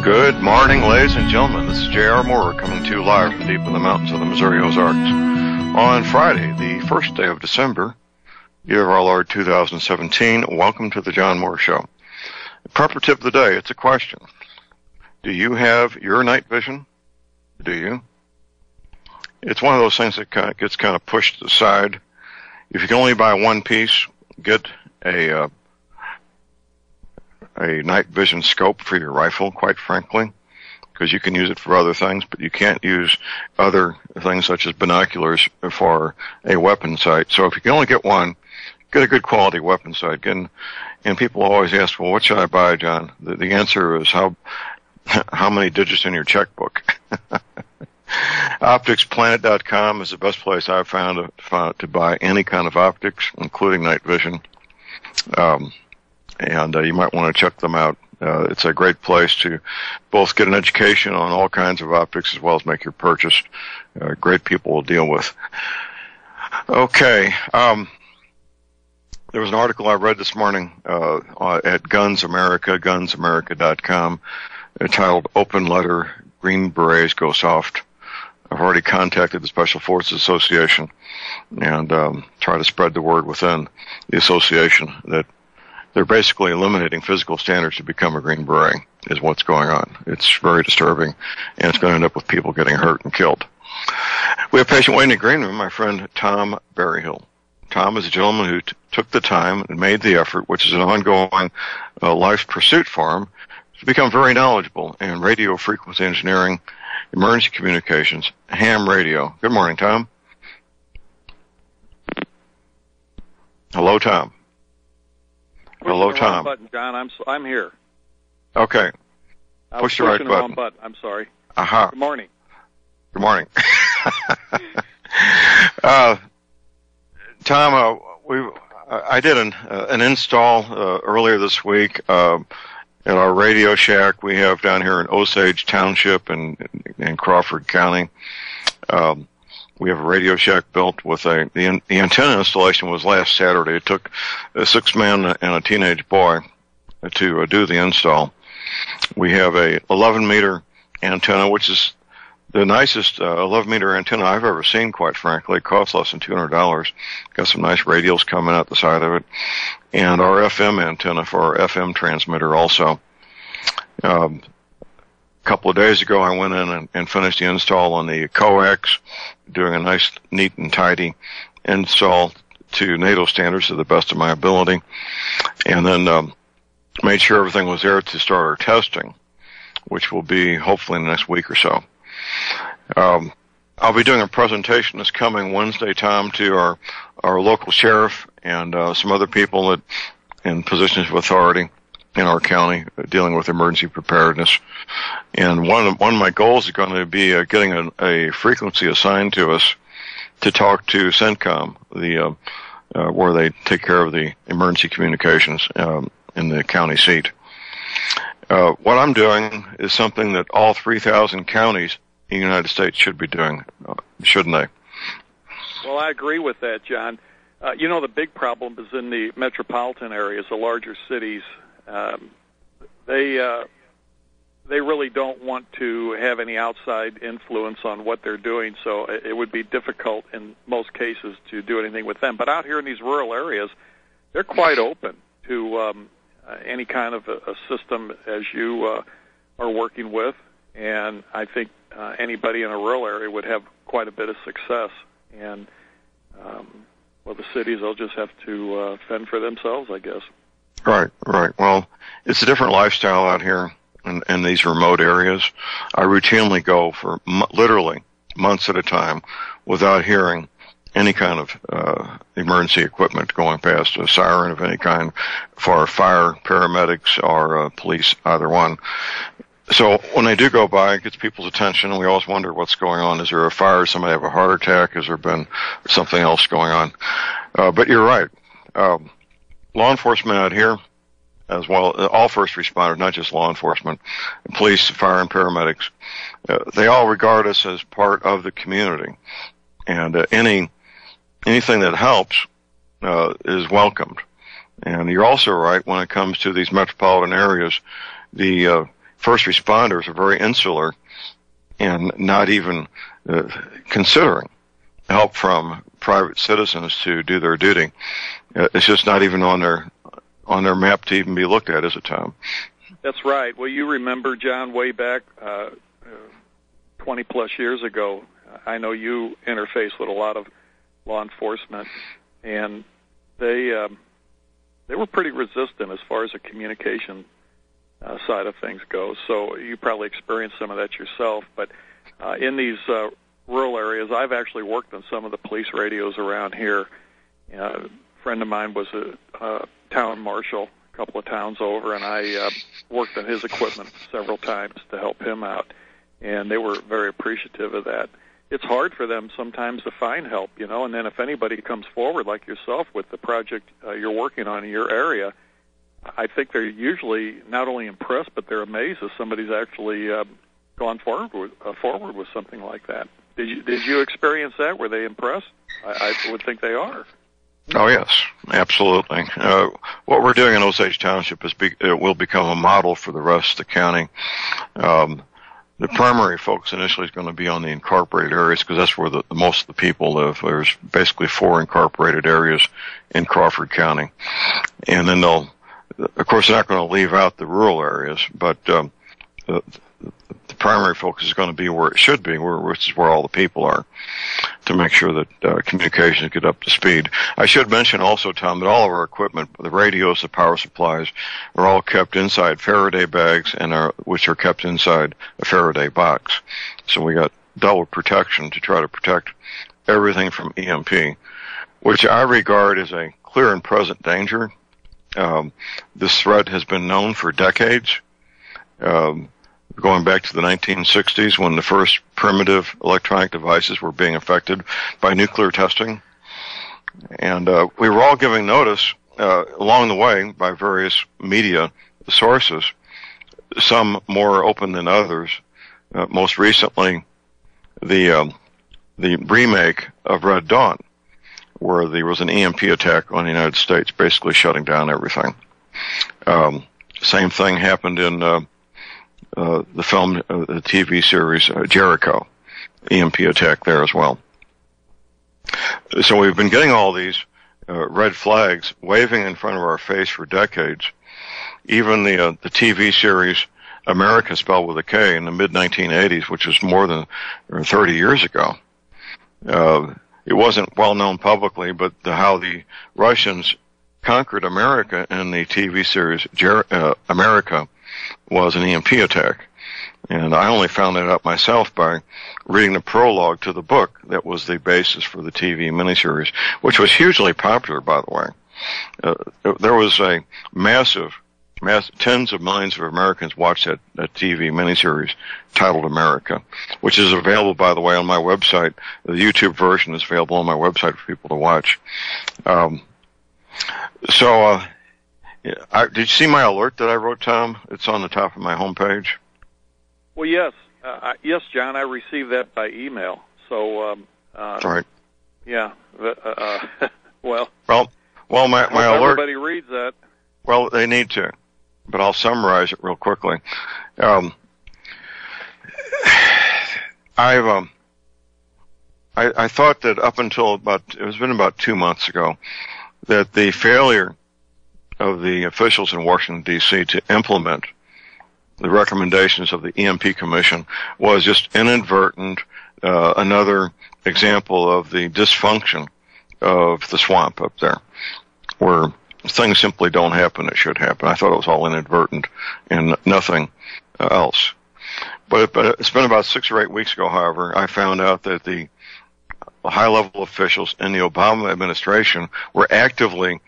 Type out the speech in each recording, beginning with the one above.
Good morning, ladies and gentlemen. This is J.R. Moore coming to you live from deep in the mountains of the Missouri Ozarks. On Friday, the first day of December, year of our Lord 2017, welcome to the John Moore Show. The prepper tip of the day, it's a question. Do you have your night vision? Do you? It's one of those things that gets kind of pushed aside. If you can only buy one piece, get a night vision scope for your rifle, quite frankly, because you can use it for other things, but you can't use other things such as binoculars for a weapon sight. So if you can only get one, get a good quality weapon sight. And people always ask, well, what should I buy, John? The answer is how many digits in your checkbook. OpticsPlanet.com is the best place I've found to buy any kind of optics, including night vision. And you might want to check them out. It's a great place to both get an education on all kinds of optics as well as make your purchase. Great people to deal with. Okay. There was an article I read this morning at gunsamerica.com titled Open Letter, Green Berets Go Soft. I've already contacted the Special Forces Association and try to spread the word within the association that they're basically eliminating physical standards to become a Green Beret is what's going on. It's very disturbing, and it's going to end up with people getting hurt and killed. We have patient waiting in the green room, my friend Tom Berryhill. Tom is a gentleman who took the time and made the effort, which is an ongoing life pursuit for him, to become very knowledgeable in radio frequency engineering, emergency communications, ham radio. Good morning, Tom. Hello, Tom. Hello, Tom. Button, John. I'm here. Okay. Push the right button. Wrong button. I'm sorry. Aha. Good morning. Good morning. Tom, I did an install earlier this week at our Radio Shack we have down here in Osage Township in Crawford County. We have a Radio Shack built with the antenna installation was last Saturday. It took 6 men and a teenage boy to do the install. We have a 11-meter antenna, which is the nicest 11-meter antenna I've ever seen, quite frankly. It costs less than $200. Got some nice radials coming out the side of it. And our FM antenna for our FM transmitter also. A couple of days ago, I went in and finished the install on the coax, doing a nice, neat, and tidy install to NATO standards to the best of my ability, and then made sure everything was there to start our testing, which will be hopefully in the next week or so. I'll be doing a presentation this coming Wednesday, Tom, to our local sheriff and some other people that in positions of authority in our county dealing with emergency preparedness. And one of my goals is going to be getting a frequency assigned to us to talk to CENTCOM, where they take care of the emergency communications in the county seat. What I'm doing is something that all 3,000 counties in the United States should be doing, shouldn't they? Well, I agree with that, John. The big problem is in the metropolitan areas, the larger cities. They really don't want to have any outside influence on what they're doing, so it would be difficult in most cases to do anything with them. But out here in these rural areas, they're quite open to any kind of a system as you are working with, and I think anybody in a rural area would have quite a bit of success. And, the cities, they'll just have to fend for themselves, I guess. Right. Well, it's a different lifestyle out here in these remote areas. I routinely go for literally months at a time without hearing any kind of emergency equipment going past, a siren of any kind for fire, paramedics, or police, either one. So when they do go by, it gets people's attention, and we always wonder what's going on. Is there a fire? Somebody have a heart attack? Has there been something else going on? But you're right. Law enforcement out here, as well, all first responders, not just law enforcement, police, fire, and paramedics, they all regard us as part of the community. And anything that helps is welcomed. And you're also right when it comes to these metropolitan areas. The first responders are very insular and not even considering help from private citizens to do their duty. It's just not even on their map to even be looked at, is it, Tom? That's right. Well, you remember, John, way back 20-plus years ago, I know you interface with a lot of law enforcement, and they were pretty resistant as far as the communication side of things goes. So you probably experienced some of that yourself. But in these rural areas, I've actually worked on some of the police radios around here. A friend of mine was a town marshal a couple of towns over, and I worked on his equipment several times to help him out, and they were very appreciative of that. It's hard for them sometimes to find help, and then if anybody comes forward like yourself with the project you're working on in your area, I think they're usually not only impressed, but they're amazed that somebody's actually gone forward with something like that. Did you experience that? Were they impressed? I would think they are. Oh, yes, absolutely. What we're doing in Osage Township will become a model for the rest of the county. The primary focus initially is going to be on the incorporated areas because that's where the most of the people live. There's basically 4 incorporated areas in Crawford County. And then of course, they're not going to leave out the rural areas, but the primary focus is going to be where it should be, which is where all the people are, to make sure that communications get up to speed. I should mention also, Tom, that all of our equipment, the radios, the power supplies, are all kept inside Faraday bags, which are kept inside a Faraday box. So we got double protection to try to protect everything from EMP, which I regard as a clear and present danger. This threat has been known for decades. Going back to the 1960s when the first primitive electronic devices were being affected by nuclear testing. And we were all giving notice along the way by various media sources, some more open than others. Most recently, the remake of Red Dawn, where there was an EMP attack on the United States, basically shutting down everything. Same thing happened in the film, the TV series Jericho, EMP attack there as well. So we've been getting all these red flags waving in front of our face for decades. Even the TV series America, spelled with a K, in the mid-1980s, which was more than 30 years ago. It wasn't well known publicly, but how the Russians conquered America in the TV series America was an EMP attack. And I only found that out myself by reading the prologue to the book that was the basis for the TV miniseries, which was hugely popular, by the way. There was a massive, tens of millions of Americans watched that TV miniseries titled America, which is available, by the way, on my website. The YouTube version is available on my website for people to watch. Did you see my alert that I wrote, Tom? It's on the top of my homepage. Well, yes. Yes, John, I received that by email. So, right. Yeah. Well, my alert. Everybody reads that. Well, they need to, but I'll summarize it real quickly. I thought that up until it's been about 2 months ago, that the failure of the officials in Washington, D.C. to implement the recommendations of the EMP Commission was just inadvertent, another example of the dysfunction of the swamp up there, where things simply don't happen that should happen. I thought it was all inadvertent and nothing else. But it's been about 6 or 8 weeks ago, however, I found out that the high-level officials in the Obama administration were actively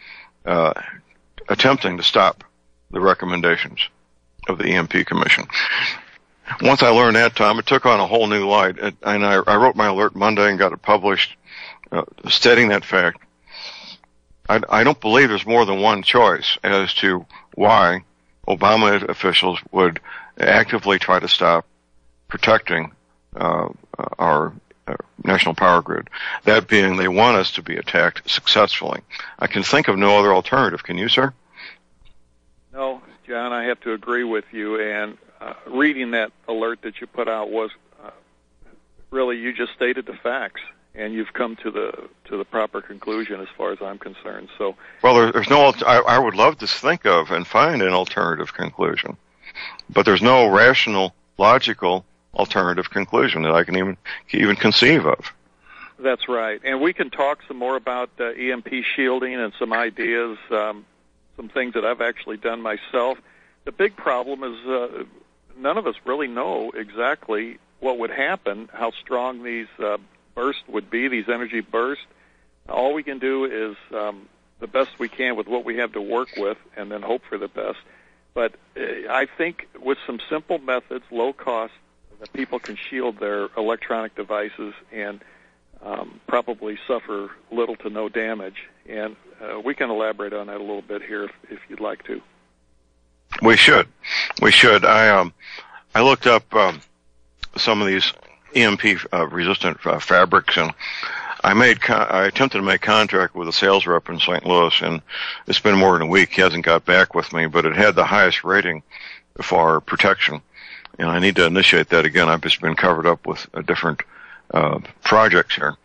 attempting to stop the recommendations of the EMP Commission. Once I learned that, Tom, it took on a whole new light, and I wrote my alert Monday and got it published, stating that fact. I don't believe there's more than one choice as to why Obama officials would actively try to stop protecting our national power grid. That being, they want us to be attacked successfully. I can think of no other alternative. Can you, sir? No, John, I have to agree with you. And reading that alert that you put out was really, you just stated the facts, and you've come to the proper conclusion as far as I'm concerned. So, well, there's no. I would love to think of and find an alternative conclusion, but there's no rational, logical alternative conclusion that I can even conceive of. That's right, and we can talk some more about EMP shielding and some ideas, some things that I've actually done myself. The big problem is none of us really know exactly what would happen, how strong these bursts would be, these energy bursts. All we can do is the best we can with what we have to work with, and then hope for the best. But I think with some simple methods, low cost, that people can shield their electronic devices and probably suffer little to no damage. And we can elaborate on that a little bit here if you'd like to. We should. I looked up some of these EMP resistant fabrics, and I attempted to make contact with a sales rep in St. Louis, and it's been more than a week. He hasn't got back with me, but it had the highest rating for protection, and I need to initiate that again. I've just been covered up with different projects here.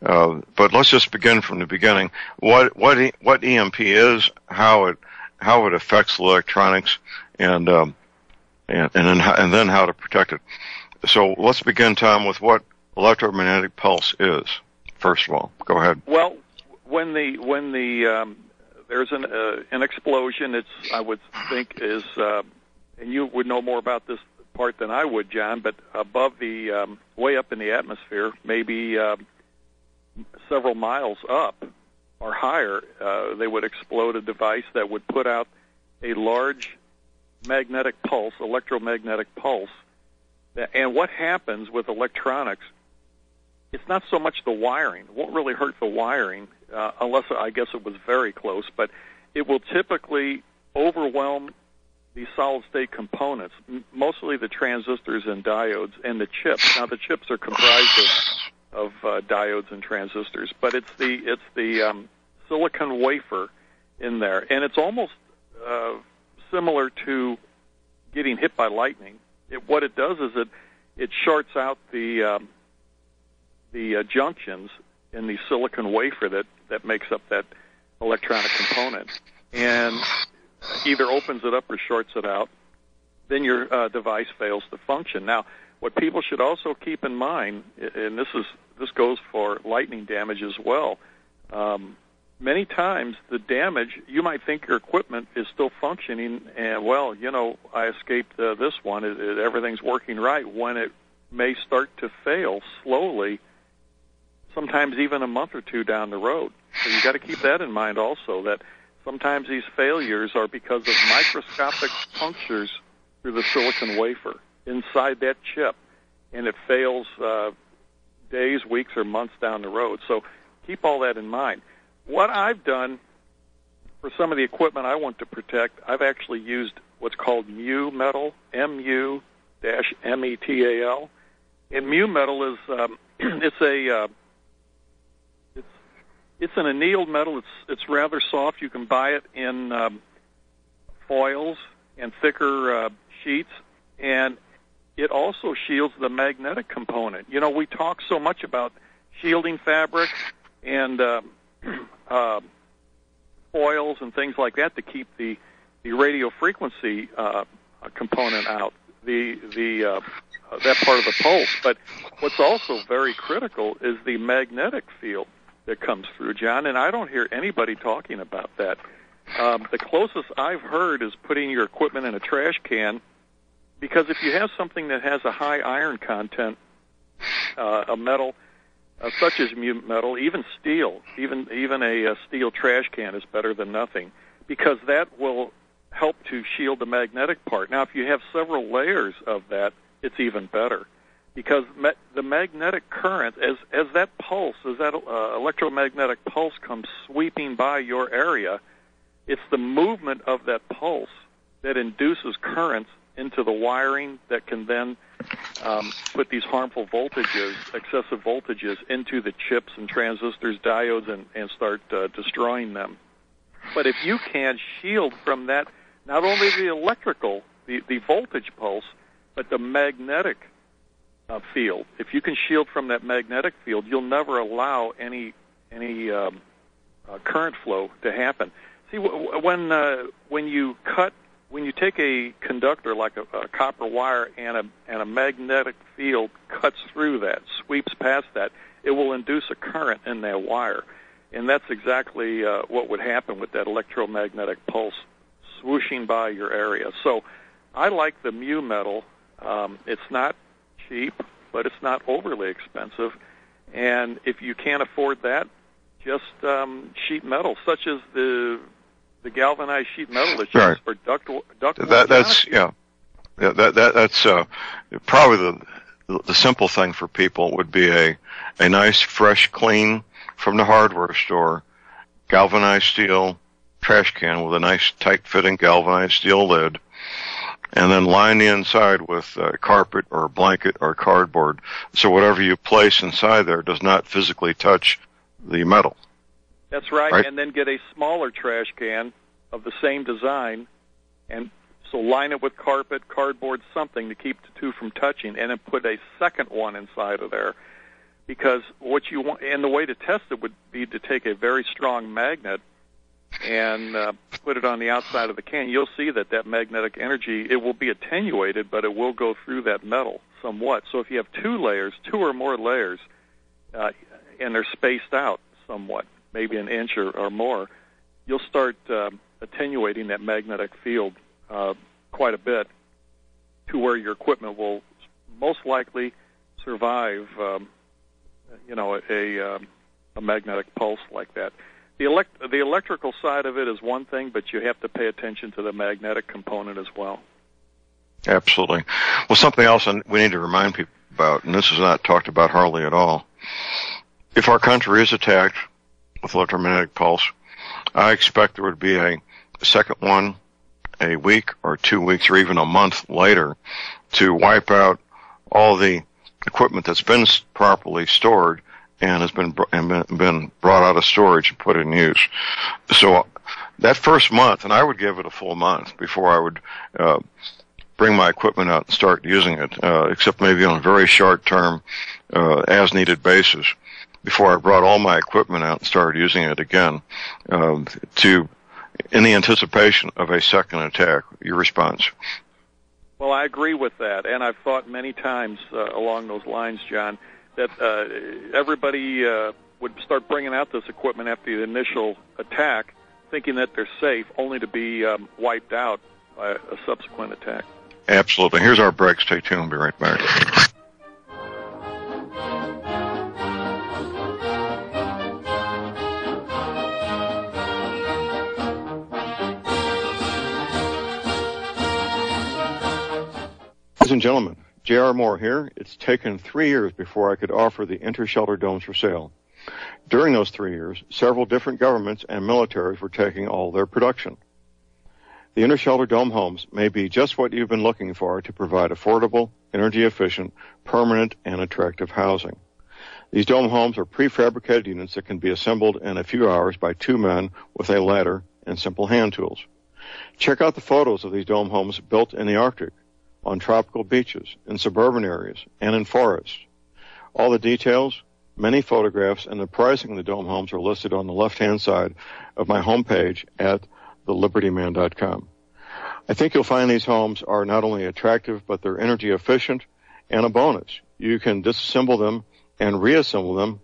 But let's just begin from the beginning. What EMP is, how it affects electronics, and then how to protect it. So let's begin, Tom, with what electromagnetic pulse is. First of all, go ahead. Well, when there's an explosion, I would think is, and you would know more about this part than I would, John, but above the way up in the atmosphere, maybe several miles up or higher, they would explode a device that would put out a large magnetic pulse, electromagnetic pulse. And what happens with electronics, it's not so much the wiring. It won't really hurt the wiring, unless I guess it was very close, but it will typically overwhelm the solid-state components, mostly the transistors and diodes and the chips. Now, the chips are comprised of diodes and transistors, but it's the silicon wafer in there, and it's almost similar to getting hit by lightning. What it does is it shorts out the junctions in the silicon wafer that makes up that electronic component, and either opens it up or shorts it out. Then your device fails to function. Now, what people should also keep in mind, and this goes for lightning damage as well. Many times the damage, you might think your equipment is still functioning, and, well, I escaped this one. Everything's working right, when it may start to fail slowly, sometimes even a month or two down the road. So you've got to keep that in mind also, that sometimes these failures are because of microscopic punctures through the silicon wafer inside that chip, and it fails days, weeks, or months down the road. So keep all that in mind. What I've done for some of the equipment I want to protect, I've actually used what's called mu metal, MU-METAL. And mu metal is it's an annealed metal. It's rather soft. You can buy it in foils and thicker sheets, and it also shields the magnetic component. We talk so much about shielding fabrics and foils and things like that to keep the radio frequency component out, that part of the pulse. But what's also very critical is the magnetic field that comes through, John, and I don't hear anybody talking about that. The closest I've heard is putting your equipment in a trash can, because if you have something that has a high iron content, a metal, such as mu metal, even steel, even a steel trash can is better than nothing, because that will help to shield the magnetic part. Now, if you have several layers of that, it's even better, because the magnetic current, as that pulse, as that electromagnetic pulse comes sweeping by your area, it's the movement of that pulse that induces currents into the wiring that can then put these harmful voltages, excessive voltages, into the chips and transistors, diodes, and start destroying them. But if you can shield from that not only the electrical, the voltage pulse, but the magnetic field. If you can shield from that magnetic field, you'll never allow any current flow to happen. See, when you take a conductor like a copper wire and a magnetic field cuts through that, sweeps past that, it will induce a current in that wire. And that's exactly what would happen with that electromagnetic pulse swooshing by your area. So I like the mu metal. It's not cheap, but it's not overly expensive. And if you can't afford that, just sheet metal, such as the galvanized sheet metal that's used for ductile. That's probably the simple thing for people would be a nice, fresh, clean from the hardware store galvanized steel trash can with a nice, tight-fitting galvanized steel lid, and then line the inside with carpet or blanket or cardboard, so whatever you place inside there does not physically touch the metal. That's right, and then get a smaller trash can of the same design, and so line it with carpet, cardboard, something to keep the two from touching, and then put a second one inside of there. Because what you want, and the way to test it would be to take a very strong magnet and put it on the outside of the can. You'll see that magnetic energy, it will be attenuated, but it will go through that metal somewhat. So if you have two or more layers, and they're spaced out somewhat, maybe an inch or more, you'll start attenuating that magnetic field quite a bit to where your equipment will most likely survive a magnetic pulse like that. The electrical side of it is one thing, but you have to pay attention to the magnetic component as well. Absolutely. Well, something else we need to remind people about, and this is not talked about hardly at all. If our country is attacked with electromagnetic pulse, I expect there would be a second one a week or 2 weeks or even a month later to wipe out all the equipment that's been properly stored and has been brought out of storage and put in use. So that first month, and I would give it a full month before I would bring my equipment out and start using it, except maybe on a very short-term, as-needed basis, before I brought all my equipment out and started using it again, in the anticipation of a second attack. Your response? Well, I agree with that, and I've thought many times along those lines, John, that everybody would start bringing out this equipment after the initial attack, thinking that they're safe, only to be wiped out by a subsequent attack. Absolutely. Here's our break. Stay tuned. We'll be right back. Ladies and gentlemen, J.R. Moore here. It's taken 3 years before I could offer the intershelter domes for sale. During those 3 years, several different governments and militaries were taking all their production. The intershelter dome homes may be just what you've been looking for to provide affordable, energy-efficient, permanent, and attractive housing. These dome homes are prefabricated units that can be assembled in a few hours by 2 men with a ladder and simple hand tools. Check out the photos of these dome homes built in the Arctic, on tropical beaches, in suburban areas, and in forests. All the details, many photographs, and the pricing of the dome homes are listed on the left-hand side of my homepage at thelibertyman.com. I think you'll find these homes are not only attractive, but they're energy efficient, and a bonus. You can disassemble them and reassemble them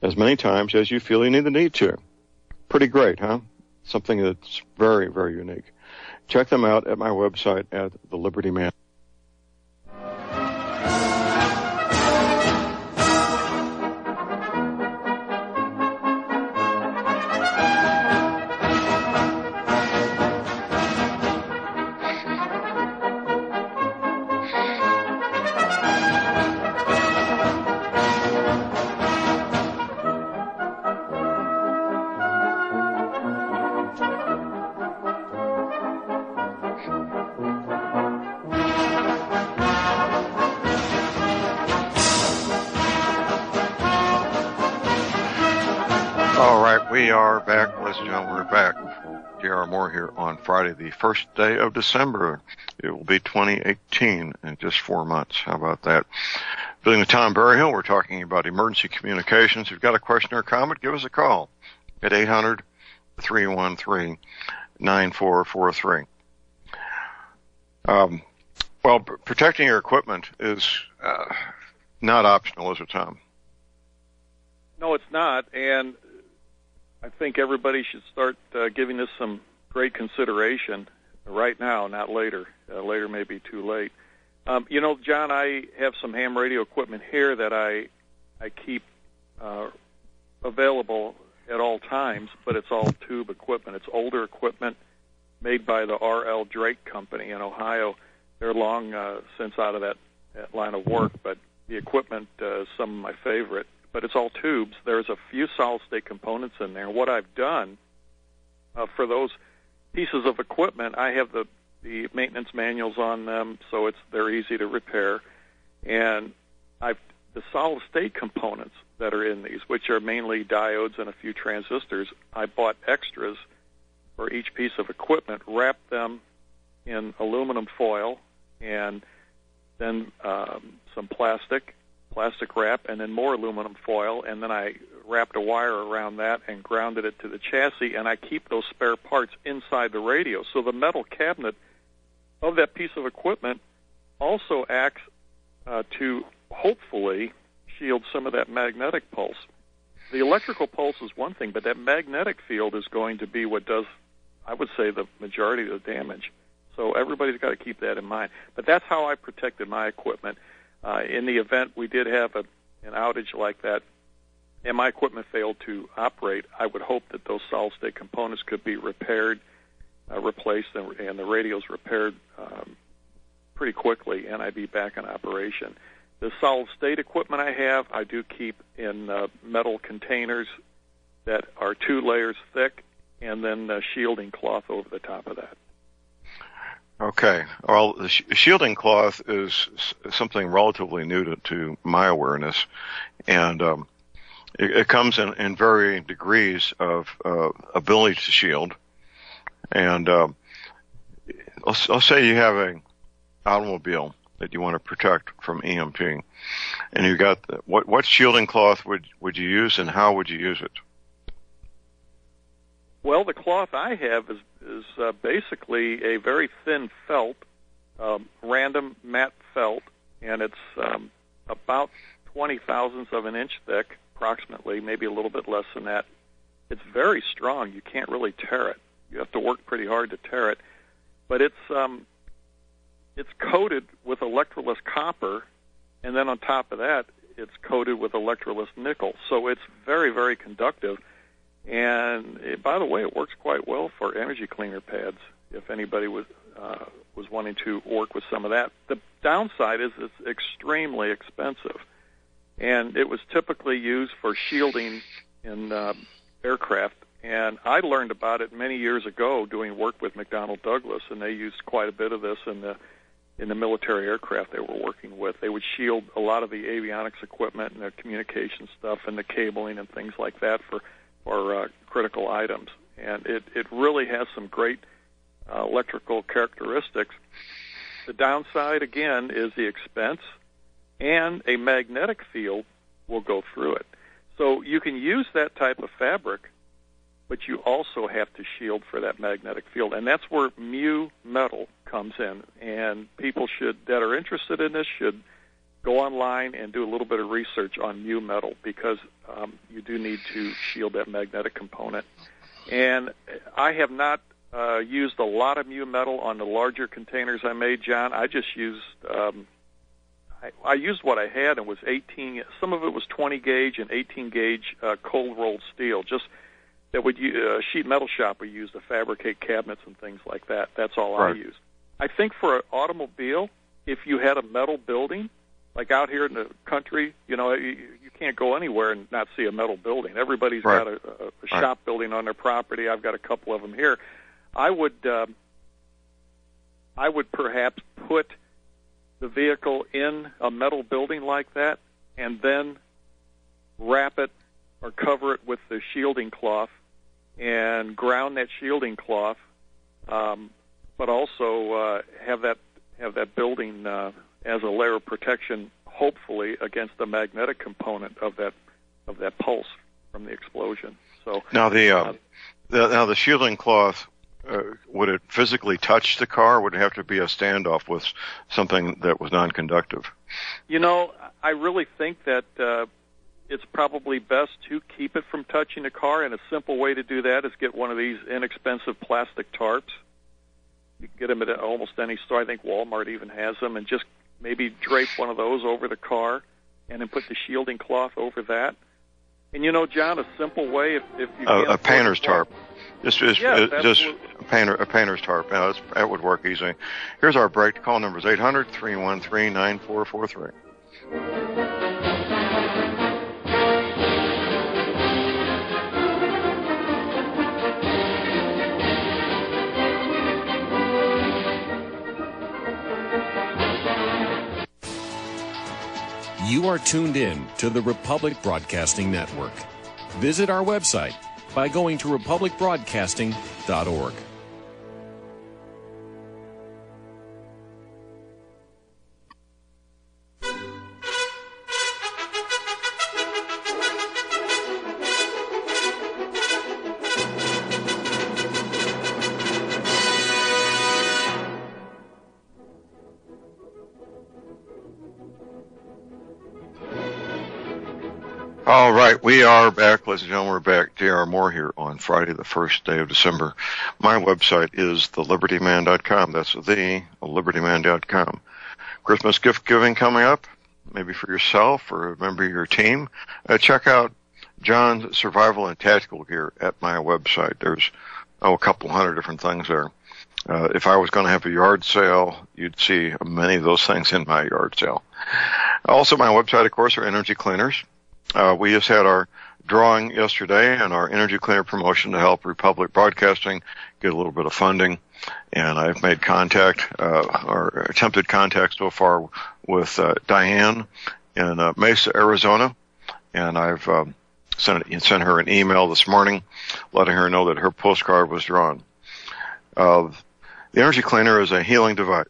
as many times as you feel you need to. Pretty great, huh? Something that's very, very unique. Check them out at my website at thelibertyman. We are back, ladies and gentlemen, we're back. Happy Hour More here on Friday, the first day of December. It will be 2018 in just 4 months. How about that? Building the Tom Berryhill, we're talking about emergency communications. If you've got a question or comment, give us a call at 800-313-9443. Well, protecting your equipment is not optional, is it, Tom? No, it's not, and I think everybody should start giving this some great consideration right now, not later. Later may be too late. John, I have some ham radio equipment here that I keep available at all times, but it's all tube equipment. It's older equipment made by the R.L. Drake Company in Ohio. They're long since out of that line of work, but the equipment is some of my favorite. But it's all tubes. There's a few solid-state components in there. What I've done for those pieces of equipment, I have the maintenance manuals on them, so they're easy to repair. And the solid-state components that are in these, which are mainly diodes and a few transistors, I bought extras for each piece of equipment, wrapped them in aluminum foil, and then some plastic wrap, and then more aluminum foil, and then I wrapped a wire around that and grounded it to the chassis, and I keep those spare parts inside the radio. So the metal cabinet of that piece of equipment also acts to hopefully shield some of that magnetic pulse. The electrical pulse is one thing, but that magnetic field is going to be what does, I would say, the majority of the damage. So everybody's got to keep that in mind. But that's how I protected my equipment. In the event we did have an outage like that and my equipment failed to operate, I would hope that those solid-state components could be repaired, replaced, and the radios repaired pretty quickly, and I'd be back in operation. The solid-state equipment I do keep in metal containers that are 2 layers thick, and then shielding cloth over the top of that. Okay. Well, the shielding cloth is something relatively new to my awareness, and it comes in varying degrees of ability to shield. And I'll say you have an automobile that you want to protect from EMP, and you got what shielding cloth would you use, and how would you use it? Well, the cloth I have is basically a very thin felt, random matte felt, and it's about 20 thousandths of an inch thick, approximately, maybe a little bit less than that. It's very strong. You can't really tear it. You have to work pretty hard to tear it. But it's coated with electroless copper, and then on top of that, it's coated with electroless nickel. So it's very, very conductive. And by the way, it works quite well for energy cleaner pads if anybody was wanting to work with some of that. The downside is it's extremely expensive, and it was typically used for shielding in aircraft. And I learned about it many years ago doing work with McDonnell Douglas, and they used quite a bit of this in the military aircraft they were working with. They would shield a lot of the avionics equipment and the communication stuff and the cabling and things like that for critical items. And it really has some great electrical characteristics. The downside, again, is the expense, and a magnetic field will go through it. So you can use that type of fabric, but you also have to shield for that magnetic field. And that's where mu metal comes in. And people that are interested in this should go online and do a little bit of research on mu metal, because you do need to shield that magnetic component. And I have not used a lot of mu metal on the larger containers I made, John. I just used I used what I had, and was 18. Some of it was 20 gauge and 18 gauge cold rolled steel. Just that would sheet metal shop we used to fabricate cabinets and things like that. That's all right. I used. I think for an automobile, if you had a metal building, like out here in the country, you can't go anywhere and not see a metal building. Everybody's got a shop building on their property. I've got a couple of them here. I would perhaps put the vehicle in a metal building like that, and then wrap it or cover it with the shielding cloth and ground that shielding cloth, but also have that building as a layer of protection, hopefully against the magnetic component of that pulse from the explosion. So now the shielding cloth, would it physically touch the car? Or would it have to be a standoff with something that was non-conductive? I really think that it's probably best to keep it from touching the car, and a simple way to do that is get one of these inexpensive plastic tarps. You can get them at almost any store. I think Walmart even has them, and just maybe drape one of those over the car and then put the shielding cloth over that. And John, a simple way, if you can't a painter's tarp. Just a painter's tarp. Yeah, that would work easy. Here's our break. Call number is 800-313-9443. You are tuned in to the Republic Broadcasting Network. Visit our website by going to republicbroadcasting.org. All right, we are back, ladies and gentlemen. We're back. J.R. Moore here on Friday, the 1st day of December. My website is thelibertyman.com. That's thelibertyman.com. Christmas gift giving coming up, maybe for yourself or a member of your team. Check out John's survival and tactical gear at my website. There's a couple hundred different things there. If I was going to have a yard sale, you'd see many of those things in my yard sale. Also, my website, of course, are energy cleaners. We just had our drawing yesterday and our energy cleaner promotion to help Republic Broadcasting get a little bit of funding. And I've made contact, or attempted contact so far with Diane in Mesa, Arizona. And I've sent her an email this morning letting her know that her postcard was drawn. The energy cleaner is a healing device.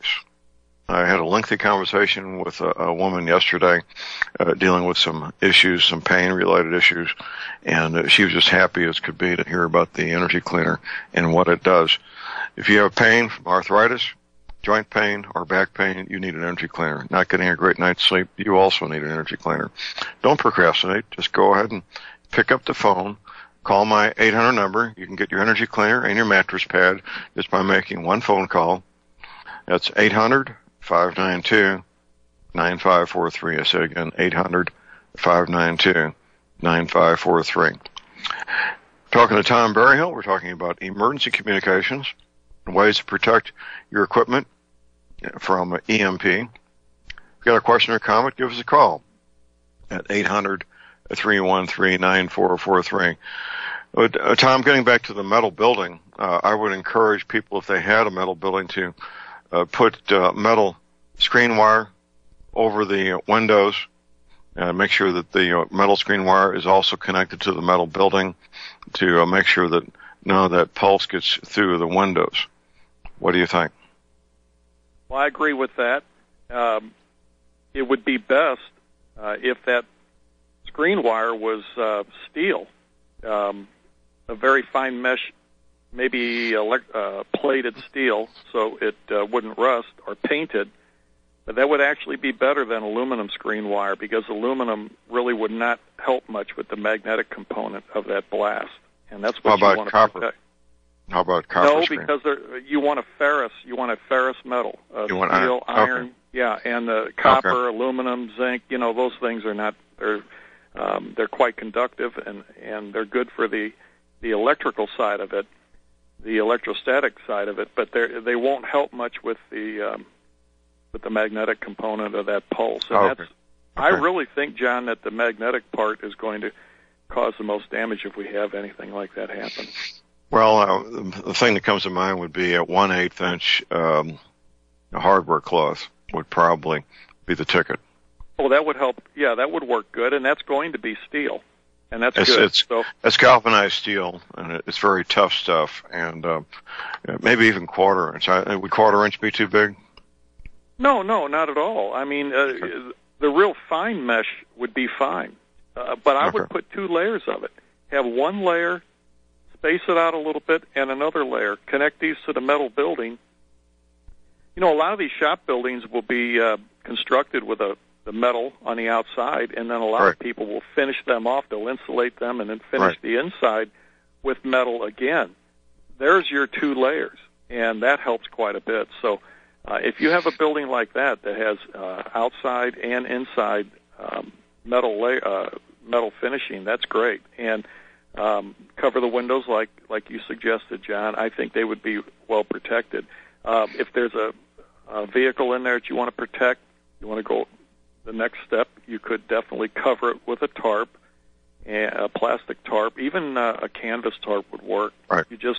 I had a lengthy conversation with a woman yesterday dealing with some issues, some pain-related issues, and she was just happy as could be to hear about the energy cleaner and what it does. If you have pain from arthritis, joint pain, or back pain, you need an energy cleaner. Not getting a great night's sleep, you also need an energy cleaner. Don't procrastinate. Just go ahead and pick up the phone. Call my 800 number. You can get your energy cleaner and your mattress pad just by making one phone call. That's 800-592-9543. I say again, 800-592-9543. Talking to Tom Berryhill, we're talking about emergency communications and ways to protect your equipment from EMP. If you've got a question or comment, give us a call at 800-313-9443. Tom, getting back to the metal building, I would encourage people, if they had a metal building, to put metal screen wire over the windows. Make sure that the metal screen wire is also connected to the metal building to make sure that none of that pulse gets through the windows. What do you think? Well, I agree with that. It would be best if that screen wire was steel, a very fine mesh, maybe plated steel, so it wouldn't rust, or painted. But that would actually be better than aluminum screen wire, because aluminum really would not help much with the magnetic component of that blast, and that's what you want to protect. How about copper? No, screen? because you want a ferrous. You want a ferrous metal, steel, iron, okay. Yeah, and copper, okay. aluminum, zinc. Those things are not. They're quite conductive, and they're good for the electrical side of it, the electrostatic side of it. But they won't help much with the magnetic component of that pulse. And I really think, John, that the magnetic part is going to cause the most damage if we have anything like that happen. Well, the thing that comes to mind would be a 1/8 inch hardware cloth would probably be the ticket. Well, that would help. Yeah, that would work good, and that's going to be steel. and that's good. It's galvanized steel, and it's very tough stuff, and maybe even quarter inch. Would quarter inch be too big? No, not at all. I mean, the real fine mesh would be fine, but I would put 2 layers of it. Have one layer, space it out a little bit, and another layer. Connect these to the metal building. You know, a lot of these shop buildings will be constructed with the metal on the outside, and then a lot of people will finish them off. They'll insulate them and then finish the inside with metal again. There's your 2 layers, and that helps quite a bit. So if you have a building like that has outside and inside metal finishing, that's great. And cover the windows like you suggested, John. I think they would be well protected. If there's a vehicle in there that you want to protect, you want to go the next step, you could definitely cover it with a tarp, a plastic tarp. Even a canvas tarp would work. Right. You just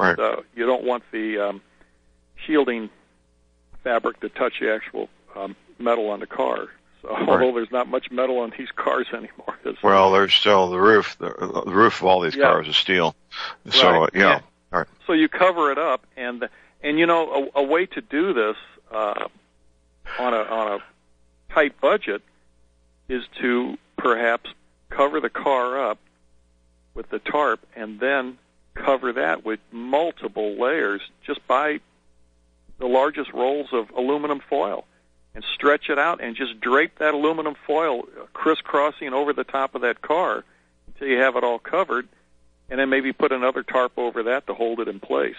you don't want the shielding fabric to touch the actual metal on the car. So although there's not much metal on these cars anymore. Well, there's still the roof. The roof of all these cars is steel. So All right. So you cover it up, and you know a way to do this on a tight budget is to perhaps cover the car up with the tarp and then cover that with multiple layers. Just buy the largest rolls of aluminum foil and stretch it out and just drape that aluminum foil crisscrossing over the top of that car until you have it all covered, and then maybe put another tarp over that to hold it in place.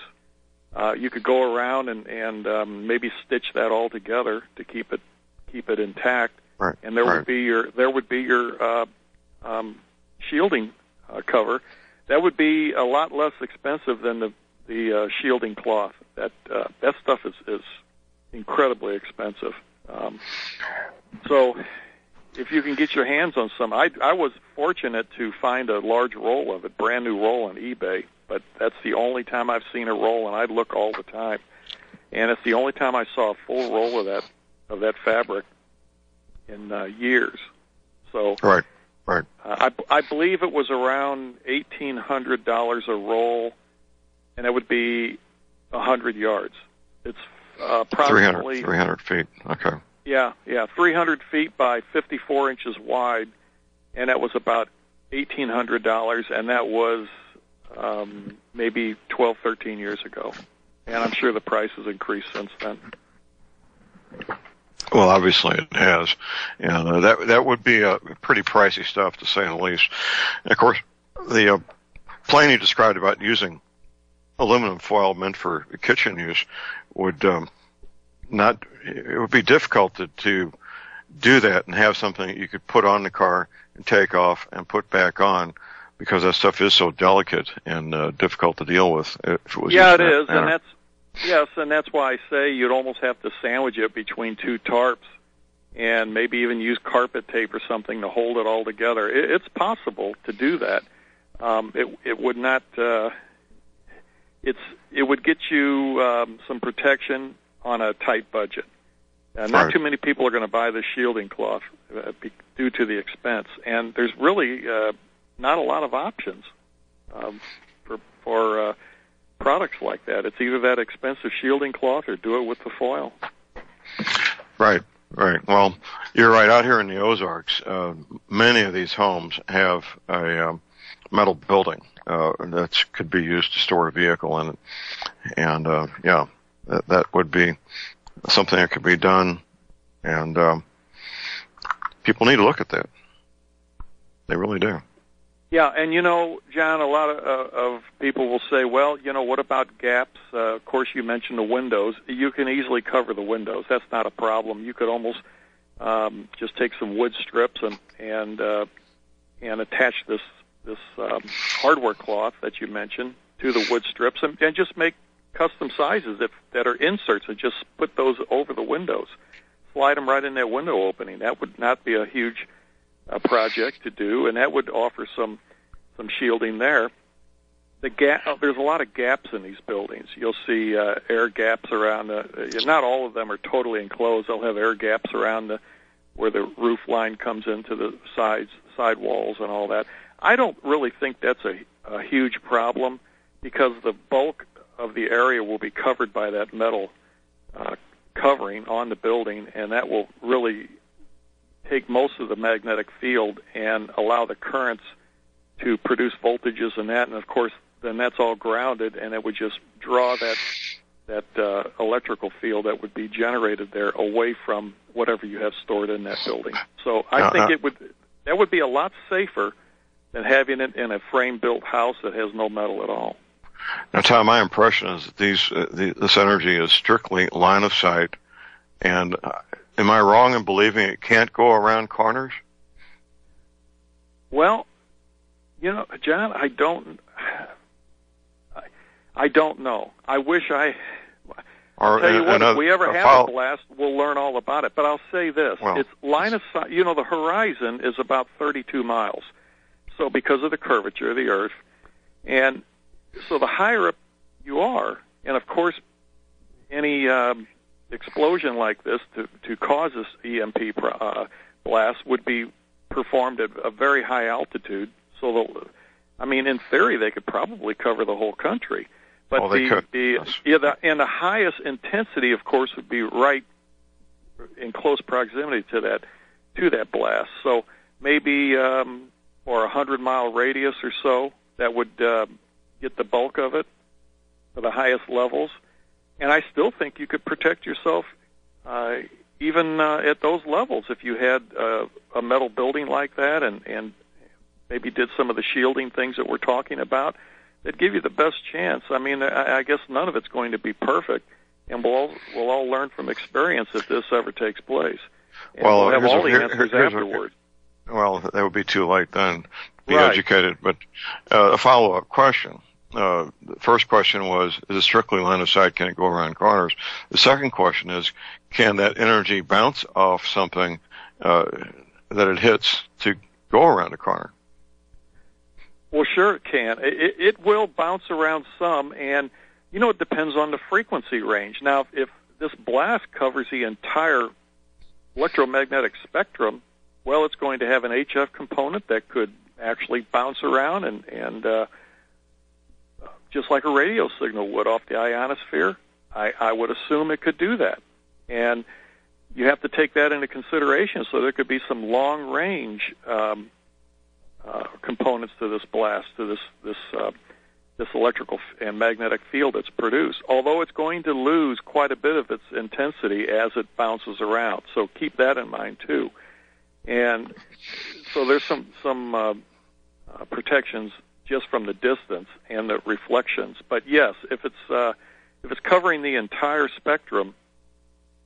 You could go around and maybe stitch that all together to keep it intact. Right. And there would be your shielding cover. That would be a lot less expensive than the shielding cloth. That stuff is incredibly expensive. So if you can get your hands on some, I was fortunate to find a large roll of it, brand new roll on eBay. But that's the only time I've seen a roll, and I look all the time. And it's the only time I saw a full roll of that fabric in years. So right. I believe it was around $1,800 a roll, and it would be 100 yards. It's approximately 300 feet. Okay. Yeah, 300 feet by 54 inches wide, and that was about $1,800, and that was maybe 12, 13 years ago. And I'm sure the price has increased since then. Well, obviously it has. And that would be a pretty pricey stuff, to say the least. And of course, the plan you described about using aluminum foil meant for kitchen use would it would be difficult to do that and have something that you could put on the car and take off and put back on, because that stuff is so delicate and difficult to deal with. If it was it is, and that's why I say you'd almost have to sandwich it between 2 tarps, and maybe even use carpet tape or something to hold it all together. It's possible to do that. It would not. It would get you some protection on a tight budget. Not too many people are going to buy the shielding cloth due to the expense, and there's really not a lot of options for products like that. It's either that expensive shielding cloth or do it with the foil. Right. Well, you're right. Out here in the Ozarks, many of these homes have a metal building that could be used to store a vehicle in it. And, that would be something that could be done. And people need to look at that. They really do. Yeah, and John, a lot of people will say, well, what about gaps? Of course, you mentioned the windows. You can easily cover the windows. That's not a problem. You could almost just take some wood strips and attach this hardware cloth that you mentioned to the wood strips, and just make custom sizes that are inserts, and just put those over the windows. Slide them right in that window opening. That would not be a huge project to do, and that would offer some shielding there. There's a lot of gaps in these buildings. You'll see air gaps around. Not all of them are totally enclosed. They'll have air gaps around where the roof line comes into the side walls and all that. I don't really think that's a huge problem because the bulk of the area will be covered by that metal covering on the building, and that will really take most of the magnetic field and allow the currents to produce voltages in that, and of course then that's all grounded, and it would just draw that electrical field that would be generated there away from whatever you have stored in that building. So I think that would be a lot safer than having it in a frame-built house that has no metal at all. Now, Tom, my impression is that this energy is strictly line of sight, and am I wrong in believing it can't go around corners? Well, John, I don't know. I wish I'll tell you what, if we ever have a blast, we'll learn all about it. But I'll say this. It's line of sight. The horizon is about 32 miles. So because of the curvature of the Earth. And so the higher up you are, and of course any explosion like this to cause this EMP blast would be performed at a very high altitude. So, in theory, they could probably cover the whole country. But the highest intensity, of course, would be right in close proximity to that blast. So maybe or a 100-mile radius or so, that would get the bulk of it for the highest levels. And I still think you could protect yourself even at those levels if you had a metal building like that and maybe did some of the shielding things that we're talking about. That'd give you the best chance. I guess none of it's going to be perfect, and we'll all learn from experience if this ever takes place. And we'll have all the answers afterwards. Well, that would be too late then to be educated. But a follow-up question. The first question was, is it strictly line of sight? Can it go around corners? The second question is, can that energy bounce off something that it hits to go around a corner? Well, sure it can. It will bounce around some, and, it depends on the frequency range. Now, if this blast covers the entire electromagnetic spectrum, well, it's going to have an HF component that could actually bounce around and just like a radio signal would off the ionosphere, I would assume it could do that. And you have to take that into consideration, so there could be some long-range components to this blast, to this electrical and magnetic field that's produced, although it's going to lose quite a bit of its intensity as it bounces around. So keep that in mind, too. And so there's some protections just from the distance and the reflections. But yes, if it's covering the entire spectrum,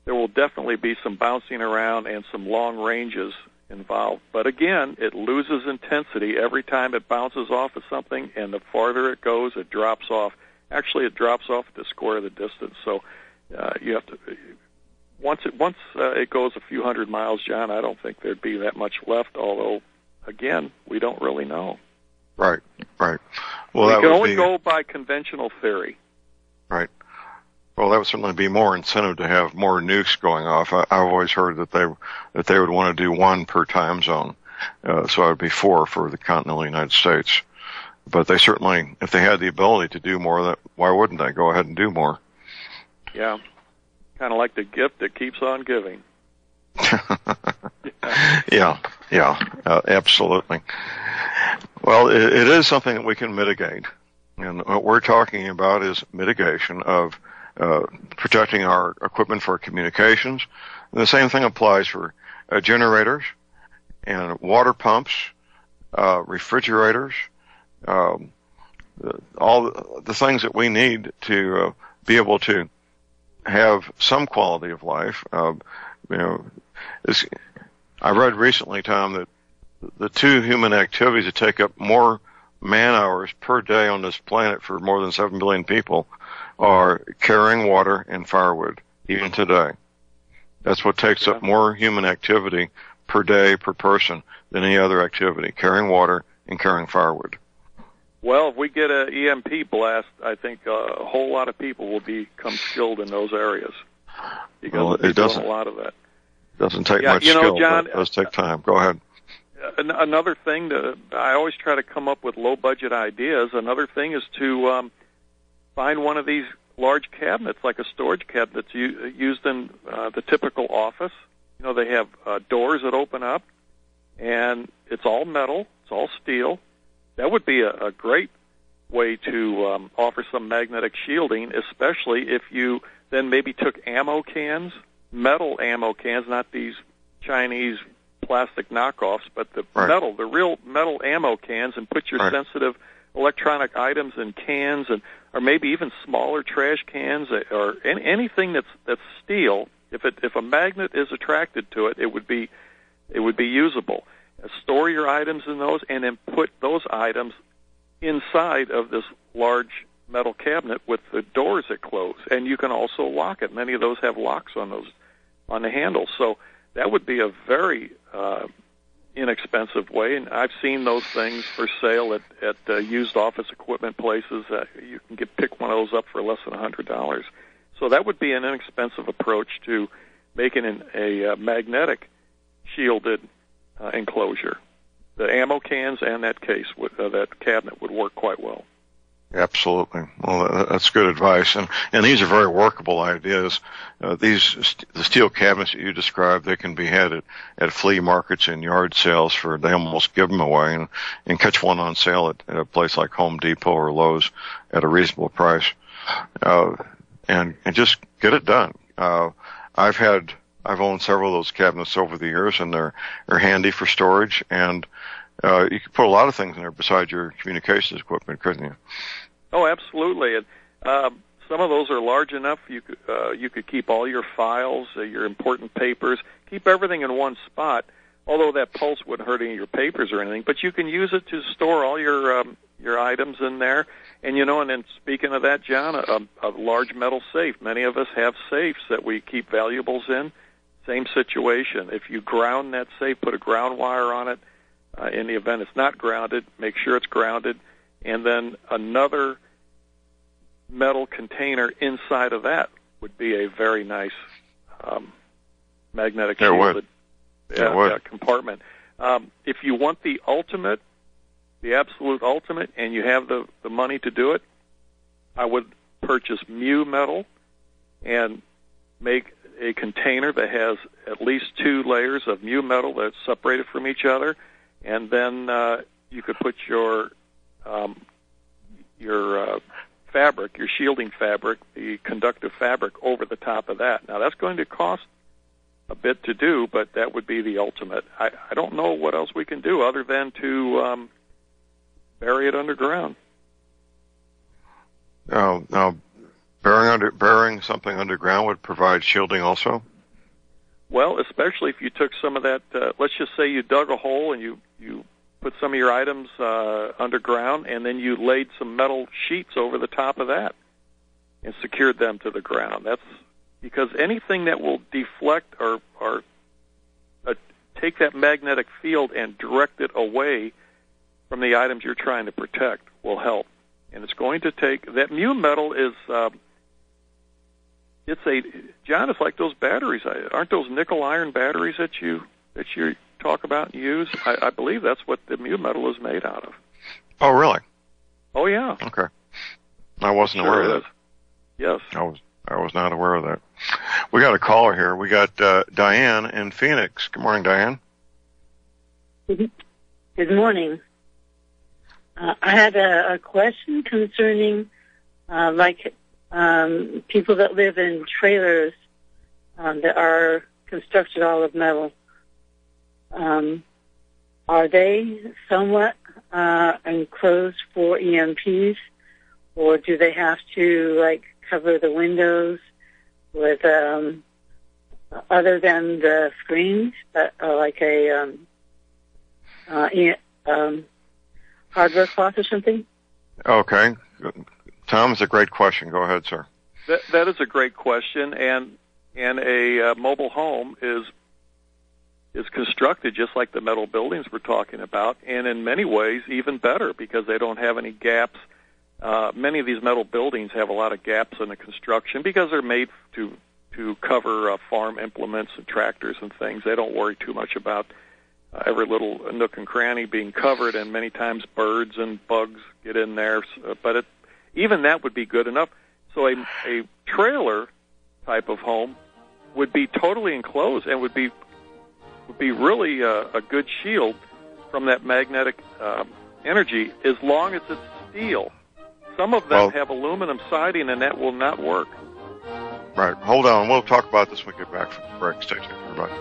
there will definitely be some bouncing around and some long ranges involved. But again, it loses intensity every time it bounces off of something, and the farther it goes, it drops off. Actually, it drops off at the square of the distance. So you have to once it goes a few hundred miles, John, I don't think there'd be that much left. Although, again, we don't really know. Right. Well, we can only go by conventional theory. Right. Well, that would certainly be more incentive to have more nukes going off. I've always heard that they would want to do one per time zone, so it would be 4 for the continental United States. But they certainly, if they had the ability to do more, why wouldn't they go ahead and do more? Yeah, kind of like the gift that keeps on giving. Yeah, absolutely. Well, it is something that we can mitigate, and what we're talking about is mitigation of protecting our equipment for communications. And the same thing applies for generators and water pumps, refrigerators, all the things that we need to be able to have some quality of life. I read recently, Tom, that the 2 human activities that take up more man hours per day on this planet for more than 7 billion people are carrying water and firewood, even today. That's what takes up more human activity per day, per person, than any other activity, carrying water and carrying firewood. Well, if we get an EMP blast, I think a whole lot of people will become skilled in those areas. Because it doesn't a lot of that. Doesn't take much skill, John, but it does take time. Go ahead. another thing, I always try to come up with low-budget ideas. Another thing is to find one of these large cabinets, like a storage cabinet that's used in the typical office. You know, they have doors that open up, and it's all metal, it's all steel. That would be a great way to offer some magnetic shielding, especially if you then maybe took ammo cans, metal ammo cans, not these Chinese plastic knockoffs, but the metal, the real metal ammo cans, and put your sensitive electronic items in cans, and or maybe even smaller trash cans, or anything that's steel. If a magnet is attracted to it, it would be usable. Store your items in those, and then put those items inside of this large metal cabinet with the doors that close, and you can also lock it. Many of those have locks on the handles, so that would be a very inexpensive way. And I've seen those things for sale at used office equipment places. You can pick one of those up for less than $100. So that would be an inexpensive approach to making a magnetic shielded enclosure. The ammo cans and that cabinet would work quite well. Absolutely. Well, that's good advice, and these are very workable ideas. The steel cabinets that you described, they can be had at flea markets and yard sales they almost give them away, and catch one on sale at a place like Home Depot or Lowe's at a reasonable price, and just get it done. I've owned several of those cabinets over the years, and they're handy for storage, and you can put a lot of things in there besides your communications equipment, couldn't you? Oh, absolutely. And some of those are large enough you could keep all your files, your important papers, keep everything in one spot. Although that pulse wouldn't hurt any of your papers or anything, but you can use it to store all your items in there. And and then speaking of that, John, a large metal safe. Many of us have safes that we keep valuables in. Same situation. If you ground that safe, put a ground wire on it. In the event it's not grounded, make sure it's grounded, and then another metal container inside of that would be a very nice magnetic shielded compartment. If you want the absolute ultimate, and you have the money to do it, I would purchase mu metal and make a container that has at least 2 layers of mu metal that's separated from each other. And then you could put your fabric, your shielding fabric, the conductive fabric, over the top of that. Now, that's going to cost a bit to do, but that would be the ultimate. I don't know what else we can do other than to bury it underground. Now, burying something underground would provide shielding also? Well, especially if you took some of that, let's just say you dug a hole and you put some of your items underground, and then you laid some metal sheets over the top of that and secured them to the ground. That's because anything that will deflect or take that magnetic field and direct it away from the items you're trying to protect will help. And it's going to take, that mu metal is, John, it's like those batteries. Aren't those nickel iron batteries that you talk about and use? I believe that's what the mu metal is made out of. Oh, really? Oh, yeah. Okay. I wasn't aware of that. Yes. I was not aware of that. We got a caller here. We got Diane in Phoenix. Good morning, Diane. Good morning. I had a question concerning, people that live in trailers that are constructed all of metal. Are they somewhat enclosed for EMPs, or do they have to cover the windows with other than the screens, like a hardware cloth or something? Okay. Tom, it's a great question. Go ahead, sir. That is a great question, and a mobile home is constructed just like the metal buildings we're talking about, and in many ways even better because they don't have any gaps. Many of these metal buildings have a lot of gaps in the construction because they're made to cover farm implements and tractors and things. They don't worry too much about every little nook and cranny being covered, and many times birds and bugs get in there. But even that would be good enough. So a trailer type of home would be totally enclosed and would be really a good shield from that magnetic energy, as long as it's steel. Some of them have aluminum siding, and that will not work. Right. Hold on. We'll talk about this when we get back from the break. Stay tuned, everybody.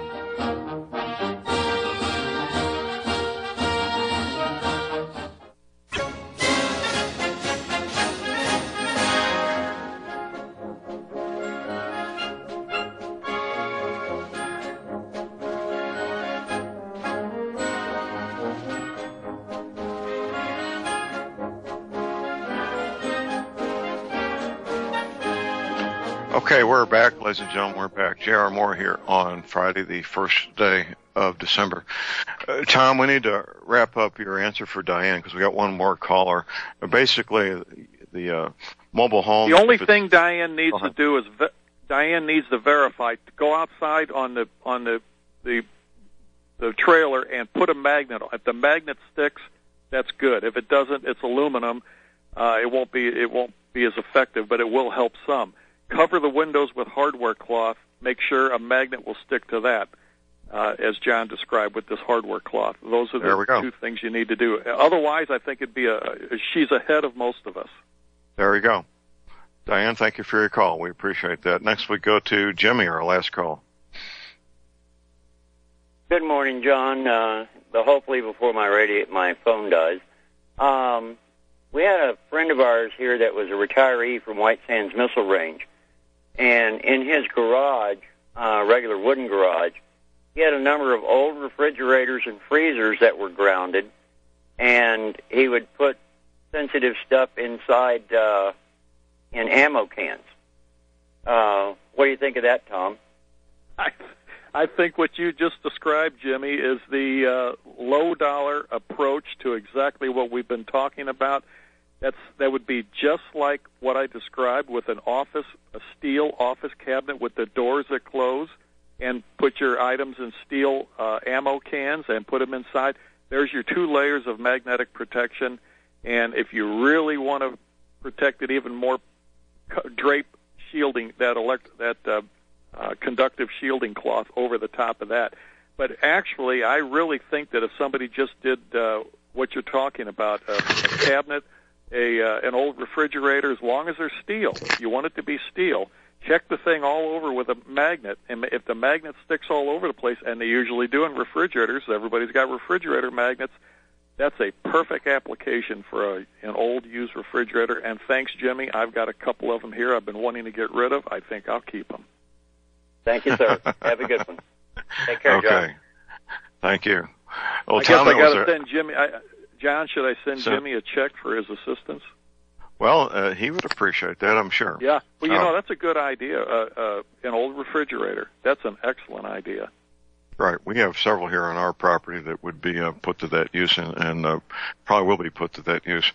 Okay, we're back, ladies and gentlemen. We're back. J.R. Moore here on Friday, the first day of December. Tom, we need to wrap up your answer for Diane because we got one more caller. Basically, the mobile home. The only thing Diane needs to do is Diane needs to verify. Go outside on the trailer and put a magnet on. If the magnet sticks, that's good. If it doesn't, it's aluminum. It won't be as effective, but it will help some. Cover the windows with hardware cloth. Make sure a magnet will stick to that, as John described with this hardware cloth. Those are the two things you need to do. Otherwise, I think it'd be she's ahead of most of us. There we go. Diane, thank you for your call. We appreciate that. Next we go to Jimmy, our last call. Good morning, John. Hopefully before my phone dies. We had a friend of ours here that was a retiree from White Sands Missile Range. And in his garage, regular wooden garage, he had a number of old refrigerators and freezers that were grounded, and he would put sensitive stuff inside in ammo cans. What do you think of that, Tom? I think what you just described, Jimmy, is the low-dollar approach to exactly what we've been talking about. That would be just like what I described with a steel office cabinet with the doors that close, and put your items in steel ammo cans and put them inside. There's your 2 layers of magnetic protection, and if you really want to protect it even more, drape shielding, that conductive shielding cloth over the top of that. But actually, I really think that if somebody just did what you're talking about, a cabinet, an old refrigerator, as long as they're steel. If you want it to be steel, check the thing all over with a magnet, and if the magnet sticks all over the place, and they usually do in refrigerators, everybody's got refrigerator magnets, that's a perfect application for an old used refrigerator. And thanks, Jimmy. I've got a couple of them here I've been wanting to get rid of. I think I'll keep them. Thank you, sir. Have a good one. Take care, John. Okay. Thank you. Well, I guess I got to send Jimmy... John, should I send Jimmy a check for his assistance? Well, he would appreciate that, I'm sure. Yeah. Well, that's a good idea, an old refrigerator. That's an excellent idea. Right. We have several here on our property that would be put to that use and probably will be put to that use.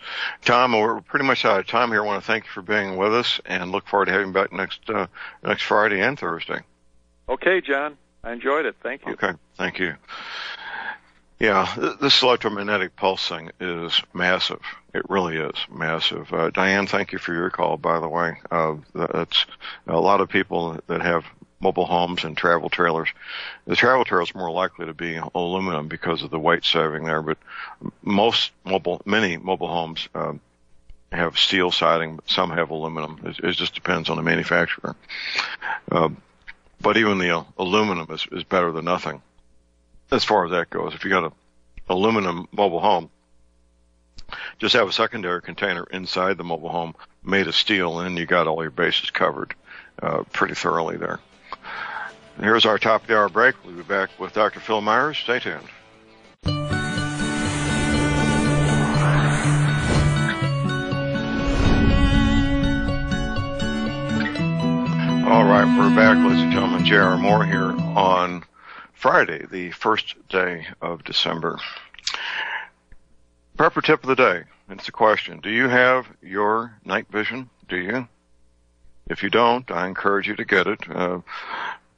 Tom, we're pretty much out of time here. I want to thank you for being with us and look forward to having you back next Friday and Thursday. Okay, John. I enjoyed it. Thank you. Okay. Thank you. Yeah, this electromagnetic pulse thing is massive. It really is massive. Diane, thank you for your call, by the way. That's a lot of people that have mobile homes and travel trailers. The travel trailer is more likely to be aluminum because of the weight saving there, but many mobile homes have steel siding, but some have aluminum. It just depends on the manufacturer. But even the aluminum is better than nothing. As far as that goes, if you got an aluminum mobile home, just have a secondary container inside the mobile home made of steel, and you got all your bases covered pretty thoroughly there. And here's our top of the hour break. We'll be back with Dr. Phil Myers. Stay tuned. All right, we're back, ladies and gentlemen. J.R. Moore here on Friday, the first day of December. Prepper tip of the day. It's a question. Do you have your night vision? Do you? If you don't, I encourage you to get it.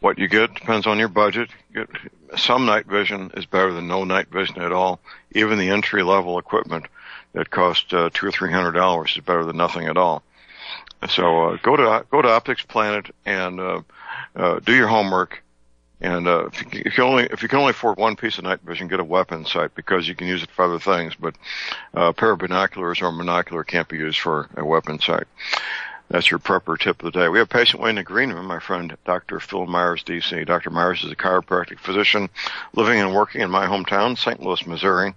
What you get depends on your budget. Some night vision is better than no night vision at all. Even the entry-level equipment that costs $200 or $300 is better than nothing at all. So go to Optics Planet and do your homework. And if you can only afford one piece of night vision, get a weapon sight because you can use it for other things. But a pair of binoculars or a monocular can't be used for a weapon sight. That's your prepper tip of the day. We have a patient waiting in the green room, my friend Dr. Phil Myers, D.C. Dr. Myers is a chiropractic physician living and working in my hometown, St. Louis, Missouri.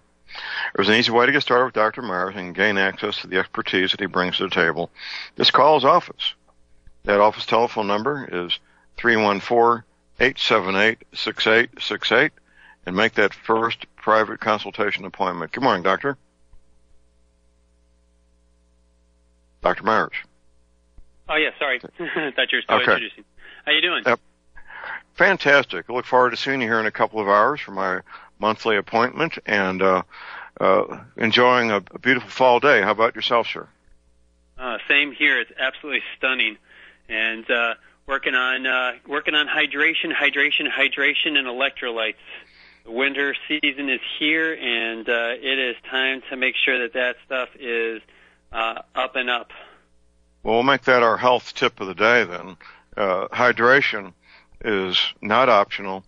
There's an easy way to get started with Dr. Myers and gain access to the expertise that he brings to the table. Just call his office. That office telephone number is 314-878-6868 and make that first private consultation appointment. Good morning, Doctor. Dr. Myers. Oh, yeah, sorry. I thought you were still introducing. How you doing? Fantastic. I look forward to seeing you here in a couple of hours for my monthly appointment and enjoying a beautiful fall day. How about yourself, sir? Same here. It's absolutely stunning. And working on hydration, and electrolytes. The winter season is here, and it is time to make sure that stuff is up and up. Well, we'll make that our health tip of the day then. Hydration is not optional.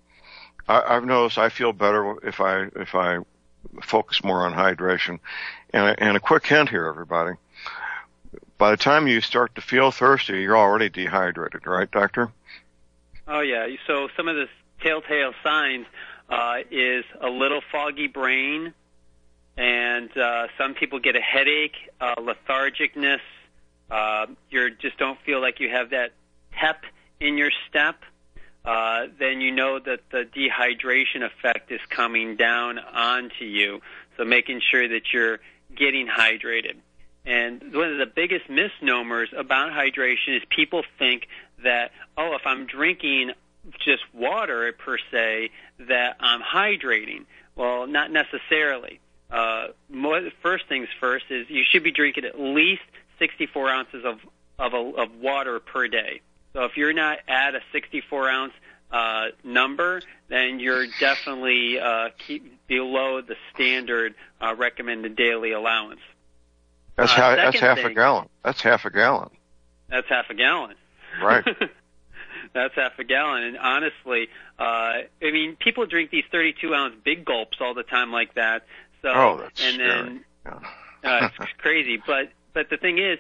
I've noticed I feel better if I focus more on hydration. And a quick hint here, everybody. By the time you start to feel thirsty, you're already dehydrated, right, Doctor? Oh, yeah. So some of the telltale signs is a little foggy brain, and some people get a headache, lethargicness. You just don't feel like you have that pep in your step. Then you know that the dehydration effect is coming down onto you. So making sure that you're getting hydrated. And one of the biggest misnomers about hydration is people think that, if I'm drinking just water per se, that I'm hydrating. Well, not necessarily. First things first is you should be drinking at least 64 ounces of water per day. So if you're not at a 64-ounce number, then you're definitely below the standard recommended daily allowance. That's half a gallon. That's half a gallon. That's half a gallon. Right. That's half a gallon. And honestly, people drink these 32-ounce big gulps all the time like that. So, that's and then it's crazy. But the thing is,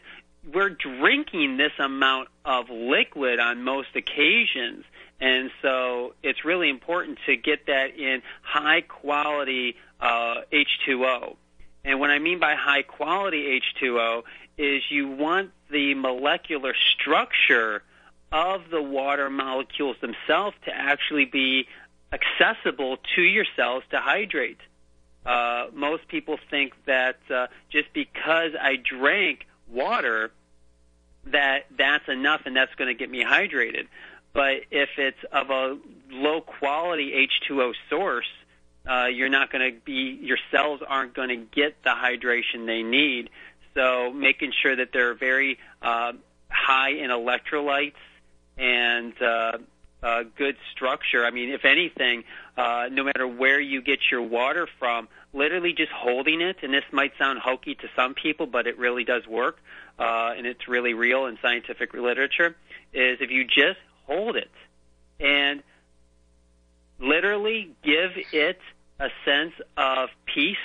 we're drinking this amount of liquid on most occasions, and so it's really important to get that in high-quality H2O. And what I mean by high-quality H2O is you want the molecular structure of the water molecules themselves to actually be accessible to your cells to hydrate. Most people think that just because I drank water, that's enough and that's going to get me hydrated. But if it's of a low-quality H2O source, your cells aren't going to get the hydration they need. So making sure that they're very high in electrolytes and good structure. I mean, if anything, no matter where you get your water from, literally just holding it, and this might sound hokey to some people, but it really does work, and it's really real in scientific literature, is if you just hold it and literally give it a sense of peace,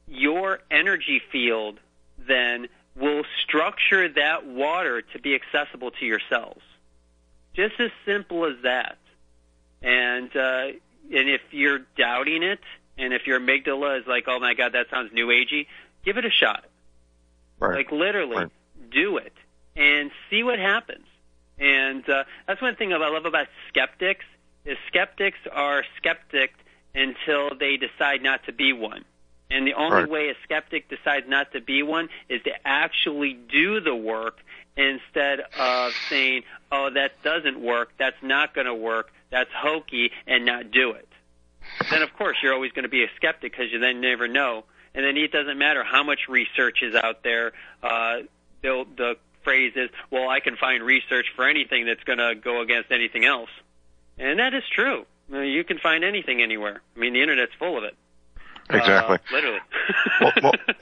your energy field then will structure that water to be accessible to your cells. Just as simple as that. And if you're doubting it, and if your amygdala is like, oh my God, that sounds new agey, give it a shot. Right. Like literally, do it and see what happens. And that's one thing I love about skeptics is skeptics are skeptic until they decide not to be one. And the only way a skeptic decides not to be one is to actually do the work instead of saying, oh, that doesn't work, that's not going to work, that's hokey, and not do it. Then, of course, you're always going to be a skeptic because you then never know. And then it doesn't matter how much research is out there. The phrase is, well, I can find research for anything that's going to go against anything else. And that is true. You can find anything anywhere. I mean, the Internet's full of it. Exactly. Literally.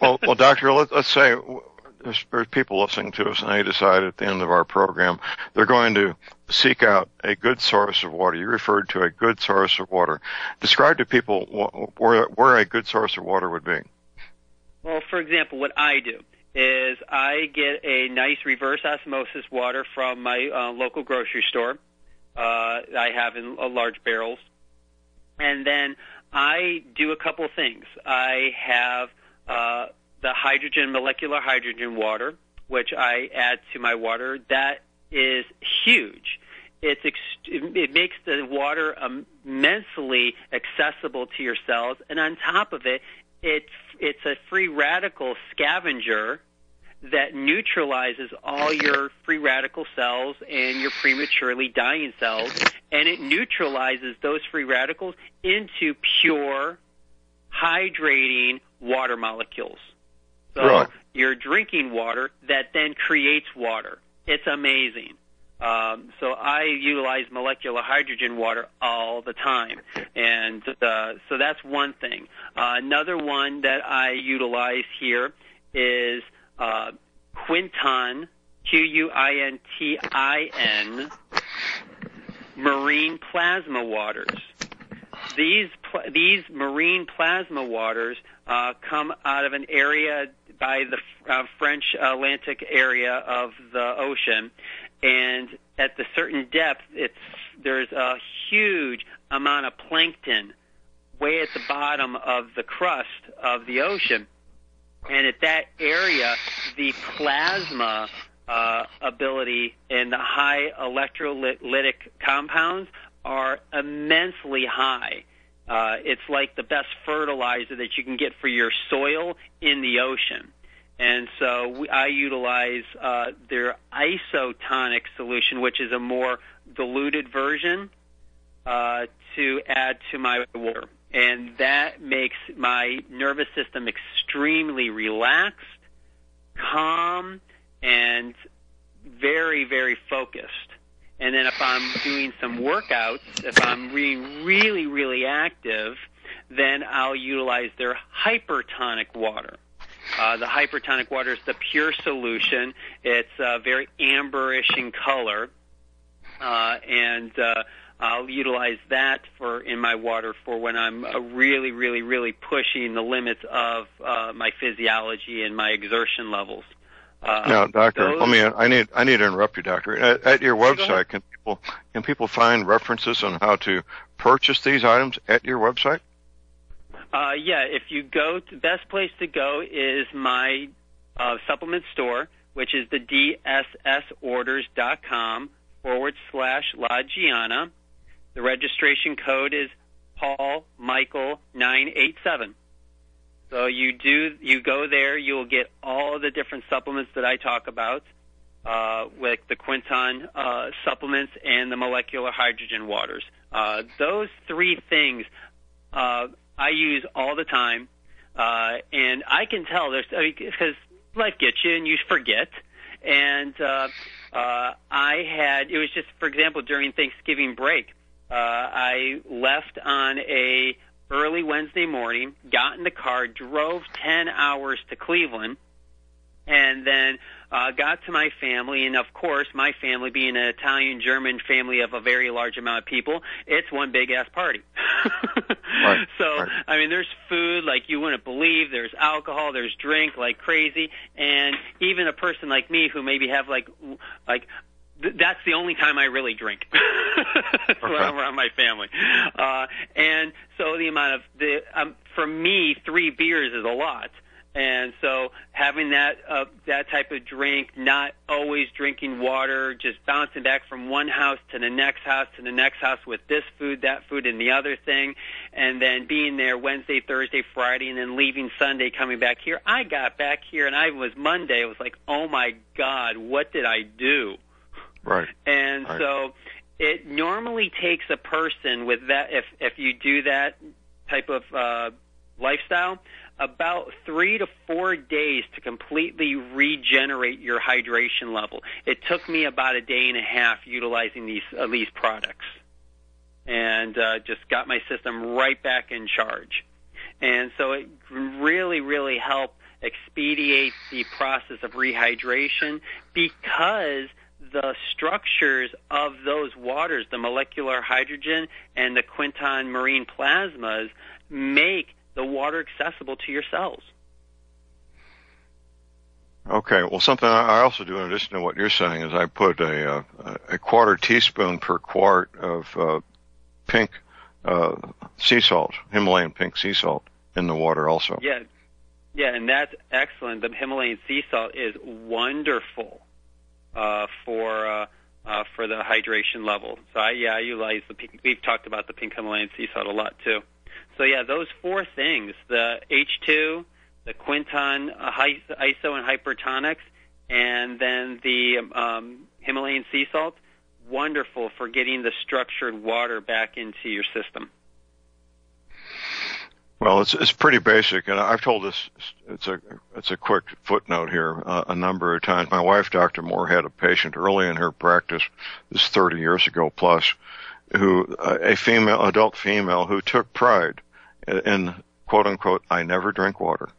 well, Doctor, let's say there's people listening to us, and they decide at the end of our program they're going to seek out a good source of water. You referred to a good source of water. Describe to people where a good source of water would be. Well, for example, what I do is I get a nice reverse osmosis water from my local grocery store. I have in large barrels. And then I do a couple things. I have the molecular hydrogen water, which I add to my water. That is huge. It makes the water immensely accessible to your cells, and on top of it, it's a free radical scavenger that neutralizes all your free radical cells and your prematurely dying cells, and it neutralizes those free radicals into pure, hydrating water molecules. So you're drinking water that then creates water. It's amazing. So I utilize molecular hydrogen water all the time, and so that's one thing. Another one that I utilize here is Quinton, Quintin, marine plasma waters. These marine plasma waters come out of an area by the French Atlantic area of the ocean, and at the certain depth, there's a huge amount of plankton way at the bottom of the crust of the ocean. And at that area, the plasma ability and the high electrolytic compounds are immensely high. It's like the best fertilizer that you can get for your soil in the ocean. And so I utilize their isotonic solution, which is a more diluted version, to add to my water. And that makes my nervous system extremely relaxed, calm, and very, very focused. And then if I'm doing some workouts, if I'm being really, really active, then I'll utilize their hypertonic water. The hypertonic water is the pure solution. It's very amberish in color, and I'll utilize that in my water for when I'm really, really, really pushing the limits of my physiology and my exertion levels. Now, Doctor, I need to interrupt you, Doctor. At your website, can people find references on how to purchase these items at your website? Yeah, if you go, the best place to go is my supplement store, which is the DSSorders.com/La Gianna. The registration code is Paul Michael 987. So you go there, you'll get all the different supplements that I talk about, with the Quinton supplements and the molecular hydrogen waters. Those three things I use all the time, and I can tell because life gets you and you forget. And it was just, for example, during Thanksgiving break, I left on a early Wednesday morning, got in the car, drove 10 hours to Cleveland, and then got to my family. And, of course, my family being an Italian-German family of a very large amount of people, it's one big-ass party. Right, so, right. I mean, there's food like you wouldn't believe. There's alcohol. There's drink like crazy. And even a person like me who maybe have that's the only time I really drink when I'm around my family. And so the amount of for me, 3 beers is a lot. And so having that type of drink, not always drinking water, just bouncing back from one house to the next house to the next house with this food, that food, and the other thing, and then being there Wednesday, Thursday, Friday, and then leaving Sunday, coming back here. I got back here, and I was Monday. I was like, oh, my God, what did I do? Right. And right. So it normally takes a person with that, if you do that type of lifestyle, about 3 to 4 days to completely regenerate your hydration level. It took me about a day and a half utilizing these products, and just got my system right back in charge. And so it really, really helped expedite the process of rehydration, because the structures of those waters, the molecular hydrogen and the quinton marine plasmas, make the water accessible to your cells. Okay. Well, something I also do in addition to what you're saying is I put a quarter teaspoon per quart of pink sea salt, Himalayan pink sea salt, in the water also. Yeah, and that's excellent. The Himalayan sea salt is wonderful for the hydration level. So I utilize the pink. We've talked about the pink Himalayan sea salt a lot too. So yeah, those 4 things: the H2, the quinton, iso and hypertonics, and then the Himalayan sea salt. Wonderful for getting the structured water back into your system. Well, it's pretty basic, and I've told this. It's a quick footnote here. A number of times, my wife, Dr. Moore, had a patient early in her practice, this 30 years ago plus, who adult female who took pride in quote unquote, "I never drink water."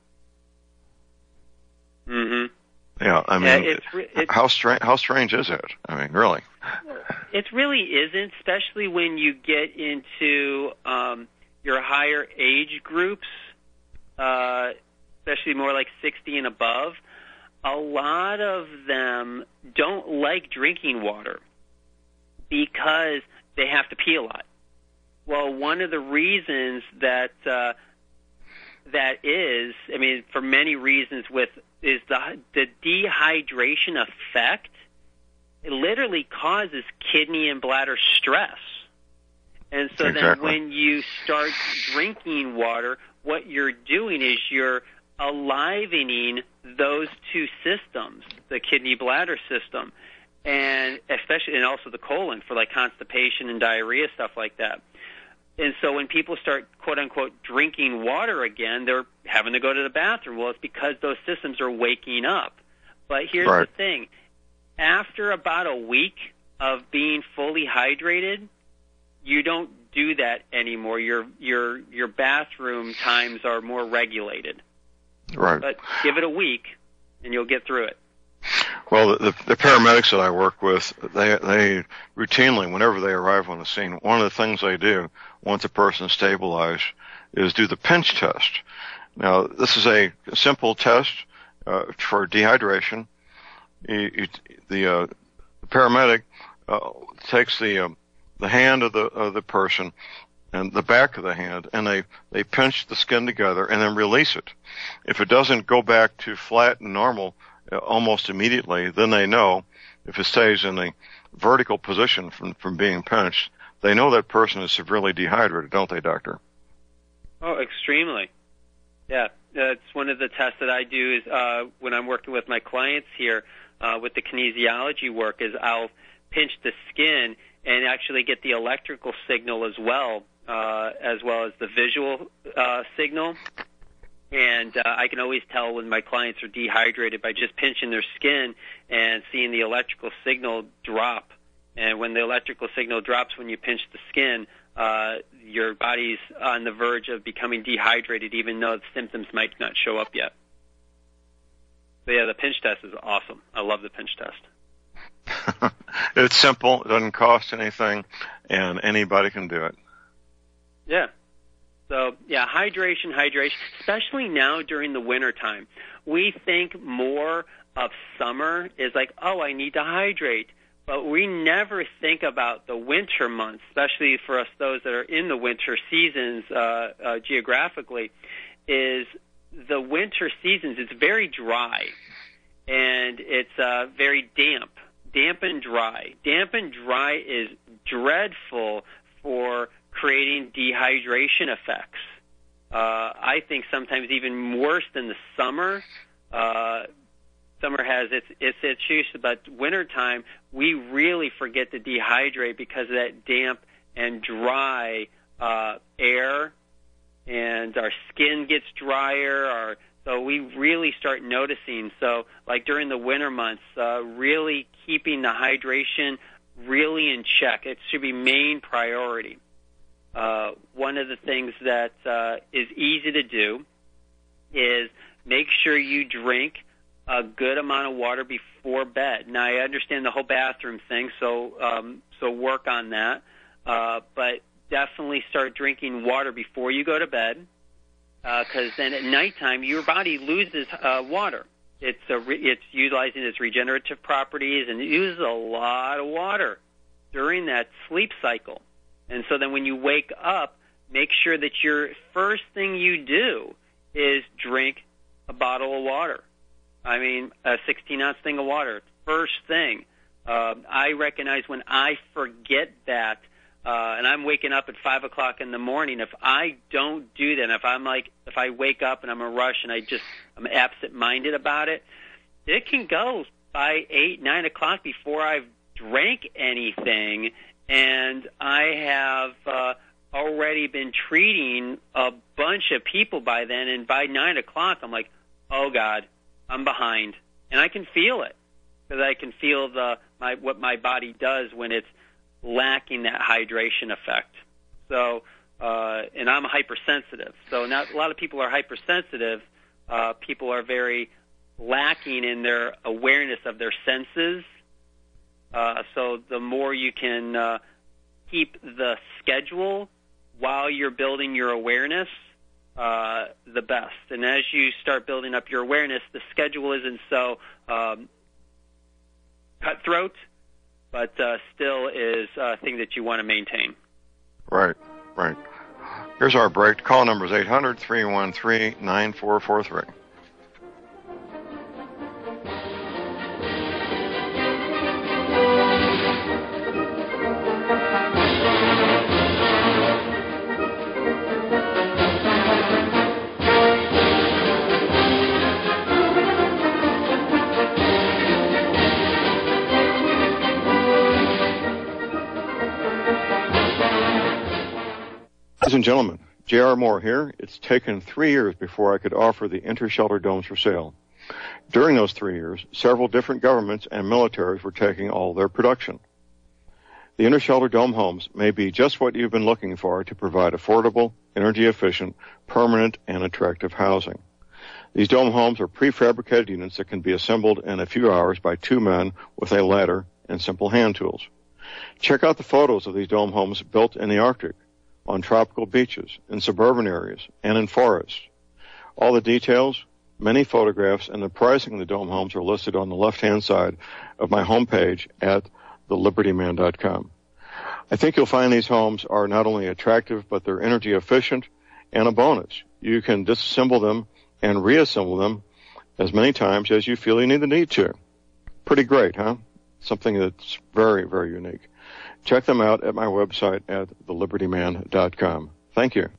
Mm-hmm. Yeah, I mean, how strange is it? I mean, really. It really isn't, especially when you get into your higher age groups, especially more like 60 and above. A lot of them don't like drinking water because they have to pee a lot. Well, one of the reasons that is, I mean, for many reasons, is the dehydration effect. It literally causes kidney and bladder stress. And so then when you start drinking water, what you're doing is you're alivening those 2 systems, the kidney bladder system, and also the colon for like constipation and diarrhea, stuff like that. And so when people start, quote unquote, drinking water again, they're having to go to the bathroom. Well, it's because those systems are waking up. But here's the thing. After about a week of being fully hydrated, you don't do that anymore. Your bathroom times are more regulated. Right. But give it a week, and you'll get through it. Well, the paramedics that I work with, they routinely, whenever they arrive on the scene, one of the things they do once a person is stabilized is do the pinch test. Now, this is a simple test for dehydration. The paramedic takes the hand of the person and the back of the hand, and they pinch the skin together and then release it. If it doesn't go back to flat and normal almost immediately, then they know, if it stays in the vertical position from being pinched, they know that person is severely dehydrated, don't they, doctor? Oh, extremely. Yeah, that's one of the tests that I do is when I'm working with my clients here with the kinesiology work, is I'll pinch the skin and actually get the electrical signal as well as the visual signal. And I can always tell when my clients are dehydrated by just pinching their skin and seeing the electrical signal drop. And when the electrical signal drops when you pinch the skin, your body's on the verge of becoming dehydrated, even though the symptoms might not show up yet. So yeah, the pinch test is awesome. I love the pinch test. It's simple. It doesn't cost anything, and anybody can do it. Yeah. So, yeah, hydration, especially now during the winter time. We think more of summer is like, oh, I need to hydrate. But we never think about the winter months, especially for us, those that are in the winter seasons geographically, is the winter seasons. It's very dry, and it's very damp and dry. Damp and dry is dreadful for creating dehydration effects. I think sometimes even worse than the summer. Summer has its issues, but wintertime, we really forget to dehydrate because of that damp and dry air and our skin gets drier. So we really start noticing. So like during the winter months, really keeping the hydration really in check. It should be main priority. One of the things that is easy to do is make sure you drink a good amount of water before bed. Now, I understand the whole bathroom thing, so work on that. But definitely start drinking water before you go to bed, because then at nighttime your body loses water. It's utilizing its regenerative properties, and it uses a lot of water during that sleep cycle. And so then when you wake up, make sure that your first thing you do is drink a bottle of water. I mean, a 16-ounce thing of water, first thing. I recognize when I forget that, and I'm waking up at 5 o'clock in the morning, if I don't do that, if I wake up and I'm in a rush and I'm absent-minded about it, it can go by 8, 9 o'clock before I've drank anything, and I have already been treating a bunch of people by then, and by 9 o'clock I'm like, oh, God, I'm behind. And I can feel it, because I can feel what my body does when it's lacking that hydration effect. So, and I'm hypersensitive. So not a lot of people are hypersensitive. People are very lacking in their awareness of their senses. So the more you can keep the schedule while you're building your awareness, the best. And as you start building up your awareness, the schedule isn't so cutthroat, but still is a thing that you want to maintain. Right. Here's our break. Call number is 800-313-9443. Ladies and gentlemen, J.R. Moore here. It's taken 3 years before I could offer the inter-shelter domes for sale. During those 3 years, several different governments and militaries were taking all their production. The inter-shelter dome homes may be just what you've been looking for to provide affordable, energy-efficient, permanent, and attractive housing. These dome homes are prefabricated units that can be assembled in a few hours by 2 men with a ladder and simple hand tools. Check out the photos of these dome homes built in the Arctic, on tropical beaches, in suburban areas, and in forests. All the details, many photographs, and the pricing of the dome homes are listed on the left-hand side of my homepage at thelibertyman.com. I think you'll find these homes are not only attractive, but they're energy efficient, and a bonus. You can disassemble them and reassemble them as many times as you feel you need to. Pretty great, huh? Something that's very, very unique. Check them out at my website at thelibertyman.com. Thank you.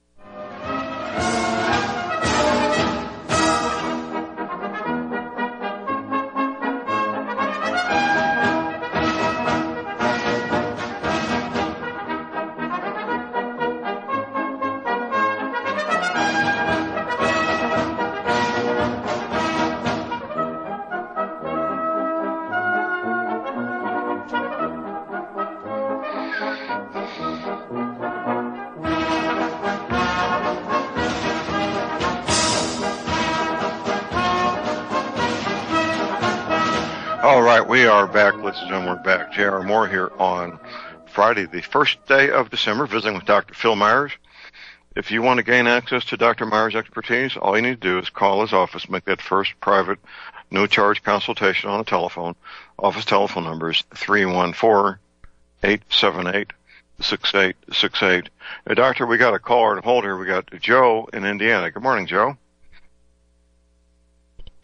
All right, we are back, ladies and gentlemen. We're back. J.R. Moore here on Friday, the first day of December, visiting with Dr. Phil Myers. If you want to gain access to Dr. Myers' expertise, all you need to do is call his office, make that first private, no-charge consultation on the telephone. Office telephone number is 314-878-6868. Hey, Doctor, we got a caller to hold here. We got Joe in Indiana. Good morning, Joe.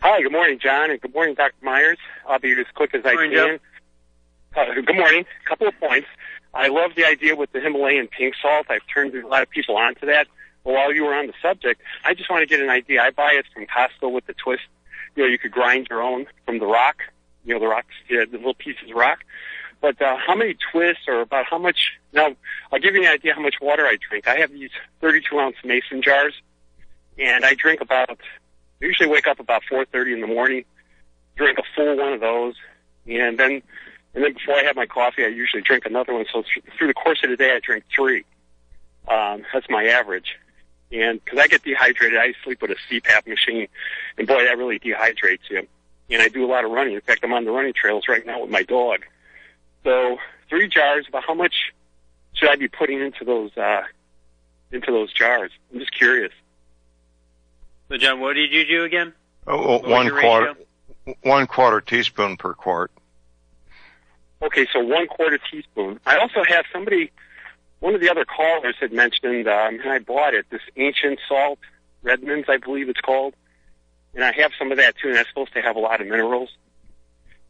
Hi, good morning, John, and good morning, Dr. Myers. I'll be as quick as I can. Good morning. A couple of points. I love the idea with the Himalayan pink salt. I've turned a lot of people onto that. Well, while you were on the subject, I just want to get an idea. I buy it from Costco with the twist. You know, you could grind your own from the rock. You know, the rocks, the little pieces of rock. But how many twists or about how much? Now, I'll give you an idea how much water I drink. I have these 32-ounce mason jars, and I drink I usually wake up about 4:30 in the morning, drink a full one of those, and then before I have my coffee, I usually drink another one. So through the course of the day, I drink 3. That's my average. And because I get dehydrated, I sleep with a CPAP machine, and boy, that really dehydrates you. And I do a lot of running. In fact, I'm on the running trails right now with my dog. So 3 jars. About how much should I be putting into those jars? I'm just curious. So, John, what did you do again? Oh, 1/4 teaspoon per quart. Okay, so 1/4 teaspoon. I also have one of the other callers had mentioned, and I bought it, this ancient salt, Redmond's, I believe it's called. And I have some of that too, and that's supposed to have a lot of minerals.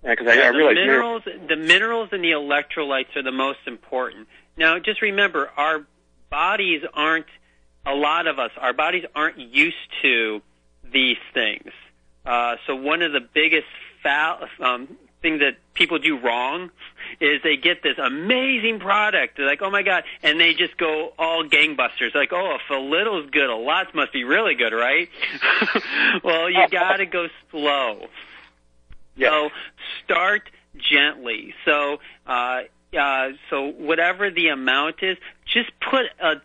Because I realize the minerals and the electrolytes are the most important. Now, just remember, our bodies aren't used to these things. So one of the biggest things that people do wrong is they get this amazing product. They're like, oh my God, and they just go all gangbusters. Like, oh, if a little's good, a lot must be really good, right? Well, you got to go slow. Yes. So start gently. So whatever the amount is, just put a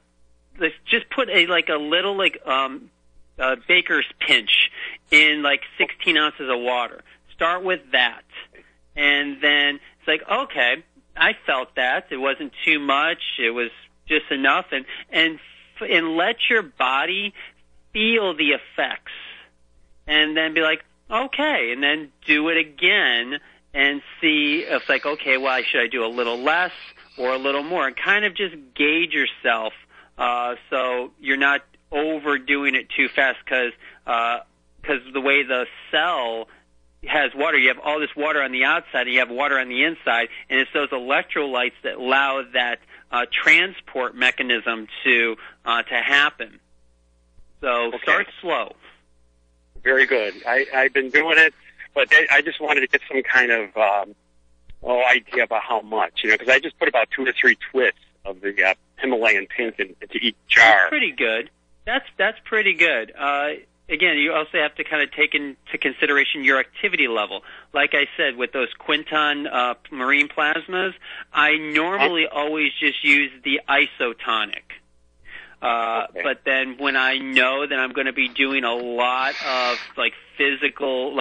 little baker's pinch in 16 ounces of water. Start with that, and then it's like, okay, I felt that it wasn't too much. It was just enough, and let your body feel the effects, and then be like, okay, and then do it again and see if okay, well, should I do a little less or a little more, and kind of just gauge yourself so you're not overdoing it too fast because the way the cell has water, you have all this water on the outside and you have water on the inside, and it's those electrolytes that allow that transport mechanism to happen. So okay. Start slow. Very good. I've been doing it, but I just wanted to get some kind of idea about how much, because I just put about 2 or 3 twists of the Himalayan pink into each jar. That's pretty good. That's pretty good. Again, you also have to kind of take into consideration your activity level. Like I said, with those Quinton marine plasmas, I normally always just use the isotonic. Okay. But then when I know that I'm going to be doing a lot of physical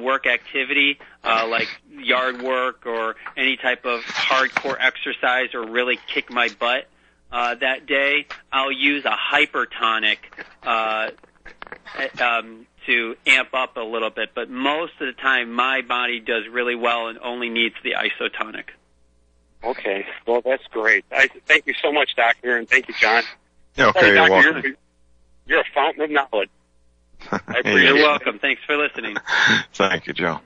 work activity, like yard work or any type of hardcore exercise or really kick my butt that day, I'll use a hypertonic to amp up a little bit. But most of the time, my body does really well and only needs the isotonic. Okay. Well, that's great. Thank you so much, Doctor, and thank you, John. Yeah, okay, Doctor, you're welcome. You're a fountain of knowledge. You're welcome. Thanks for listening. Thank you, Joe.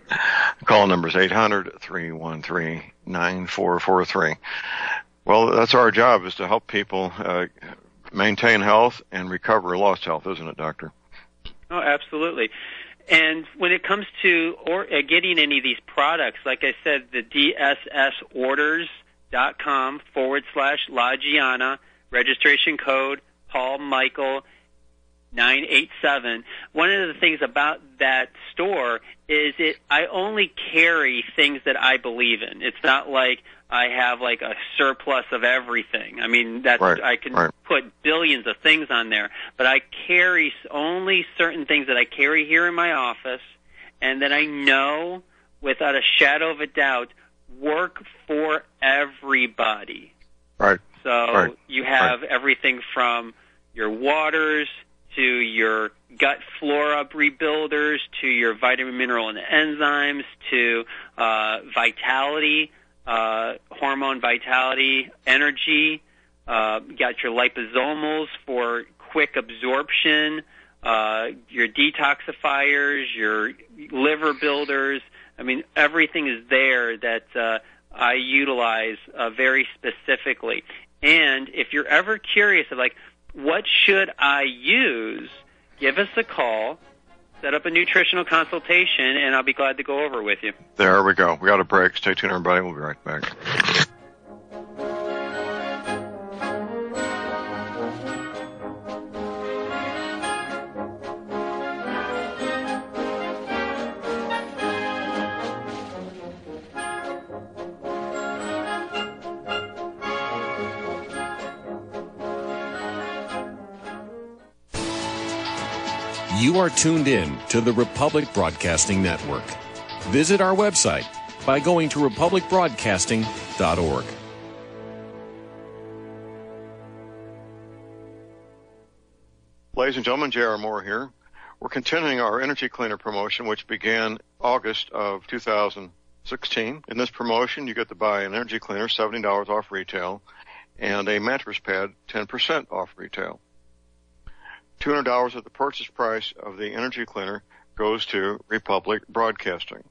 Call number is 800-313-9443. Well, that's our job, is to help people maintain health and recover lost health, isn't it, Doctor? Oh, absolutely. And when it comes to getting any of these products, like I said, the DSSorders.com/La Gianna, registration code Paul Michael 987. One of the things about that store is I only carry things that I believe in. It's not like I have a surplus of everything. I mean, I can put billions of things on there, but I carry only certain things that I carry here in my office and that I know without a shadow of a doubt work for everybody. Right. So you have everything from your waters to your gut flora rebuilders to your vitamin, mineral, and enzymes to vitality, hormone vitality, energy. You got your liposomals for quick absorption, your detoxifiers, your liver builders. I mean, everything is there that I utilize very specifically. And if you're ever curious of what should I use, give us a call, set up a nutritional consultation, and I'll be glad to go over with you. There we go. We got a break. Stay tuned, everybody. We'll be right back. You are tuned in to the Republic Broadcasting Network. Visit our website by going to republicbroadcasting.org. Ladies and gentlemen, J.R. Moore here. We're continuing our energy cleaner promotion, which began August of 2016. In this promotion, you get to buy an energy cleaner, $70 off retail, and a mattress pad, 10% off retail. $200 of the purchase price of the energy cleaner goes to Republic Broadcasting.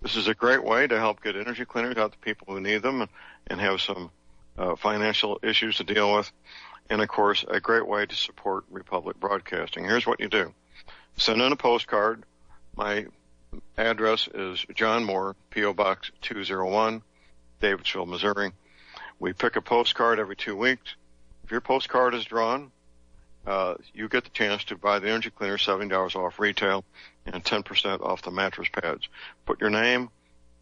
This is a great way to help get energy cleaners out to people who need them and have some financial issues to deal with. And, of course, a great way to support Republic Broadcasting. Here's what you do. Send in a postcard. My address is John Moore, P.O. Box 201, Davidsville, Missouri. We pick a postcard every 2 weeks. If your postcard is drawn, you get the chance to buy the energy cleaner, $70 off retail, and 10% off the mattress pads. Put your name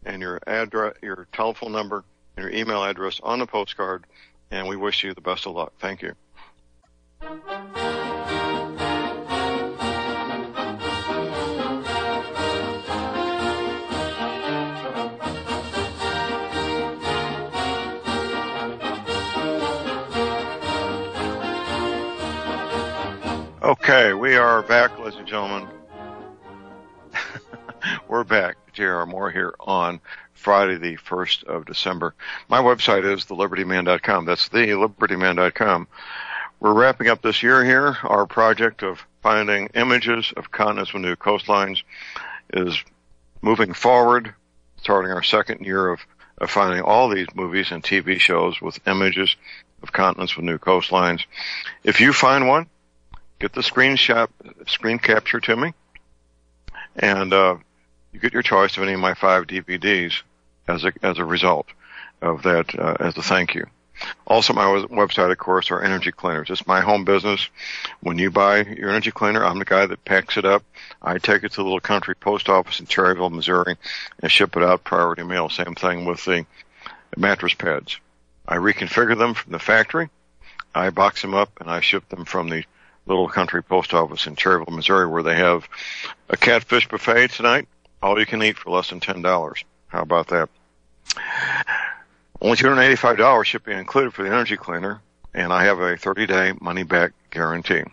and your address, your telephone number, and your email address on the postcard, and we wish you the best of luck. Thank you. Okay, we are back, ladies and gentlemen. We're back. J.R. Moore here on Friday, the 1st of December. My website is thelibertyman.com. That's thelibertyman.com. We're wrapping up this year here. Our project of finding images of continents with new coastlines is moving forward, starting our second year of finding all these movies and TV shows with images of continents with new coastlines. If you find one, get the screen capture to me, and you get your choice of any of my 5 DVDs as a result of that, as a thank you. Also, my website, of course, are energy cleaners. It's my home business. When you buy your energy cleaner, I'm the guy that packs it up. I take it to the little country post office in Cherryville, Missouri, and ship it out priority mail. Same thing with the mattress pads. I reconfigure them from the factory. I box them up, and I ship them from the little country post office in Cherryville, Missouri, where they have a catfish buffet tonight, all you can eat for less than $10. How about that? Only $285 shipping included for the energy cleaner, and I have a 30-day money-back guarantee.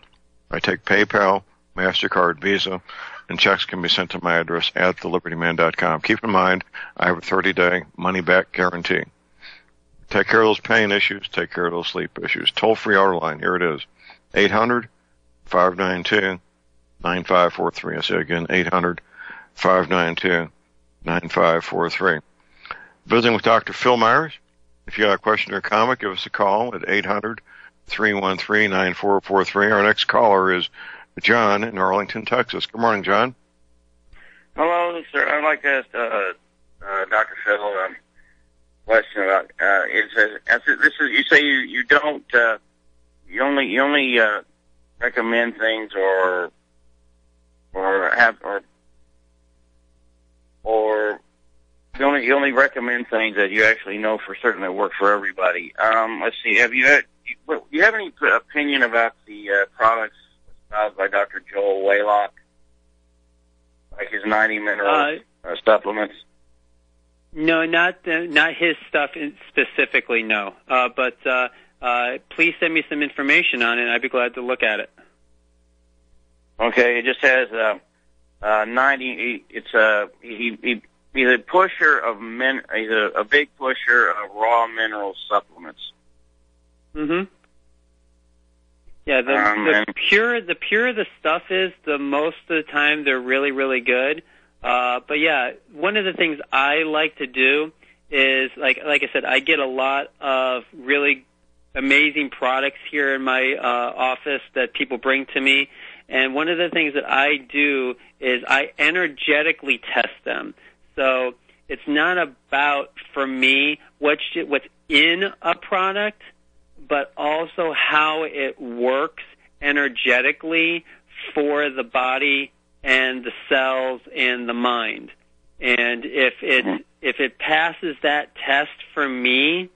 I take PayPal, MasterCard, Visa, and checks can be sent to my address at thelibertyman.com. Keep in mind, I have a 30-day money-back guarantee. Take care of those pain issues, take care of those sleep issues. Toll-free order line, here it is, 800-592-9543. I say again, 800-592-9543. Visiting with Dr. Phil Myers. If you got a question or comment, give us a call at 800-313-9443. Our next caller is John in Arlington, Texas. Good morning, John. Hello, sir. I'd like to ask Dr. Phil a question about. You say you don't. You only recommend things or you only recommend things that you actually know for certain that work for everybody. Let's see. Do you have any opinion about the products espoused by Dr. Joel Waylock, like his 90 mineral supplements? No, not his stuff specifically. No, but please send me some information on it. I'd be glad to look at it. Okay, it just has 90. He's a pusher of He's a big pusher of raw mineral supplements. Mm-hmm. Yeah, the purer the stuff is, the most of the time they're really, really good. But yeah, one of the things I like to do is, like I said, I get a lot of really amazing products here in my office that people bring to me, And one of the things that I do is I energetically test them. So it's not about, for me, what's in a product, but also how it works energetically for the body and the cells and the mind. And if it passes that test for me,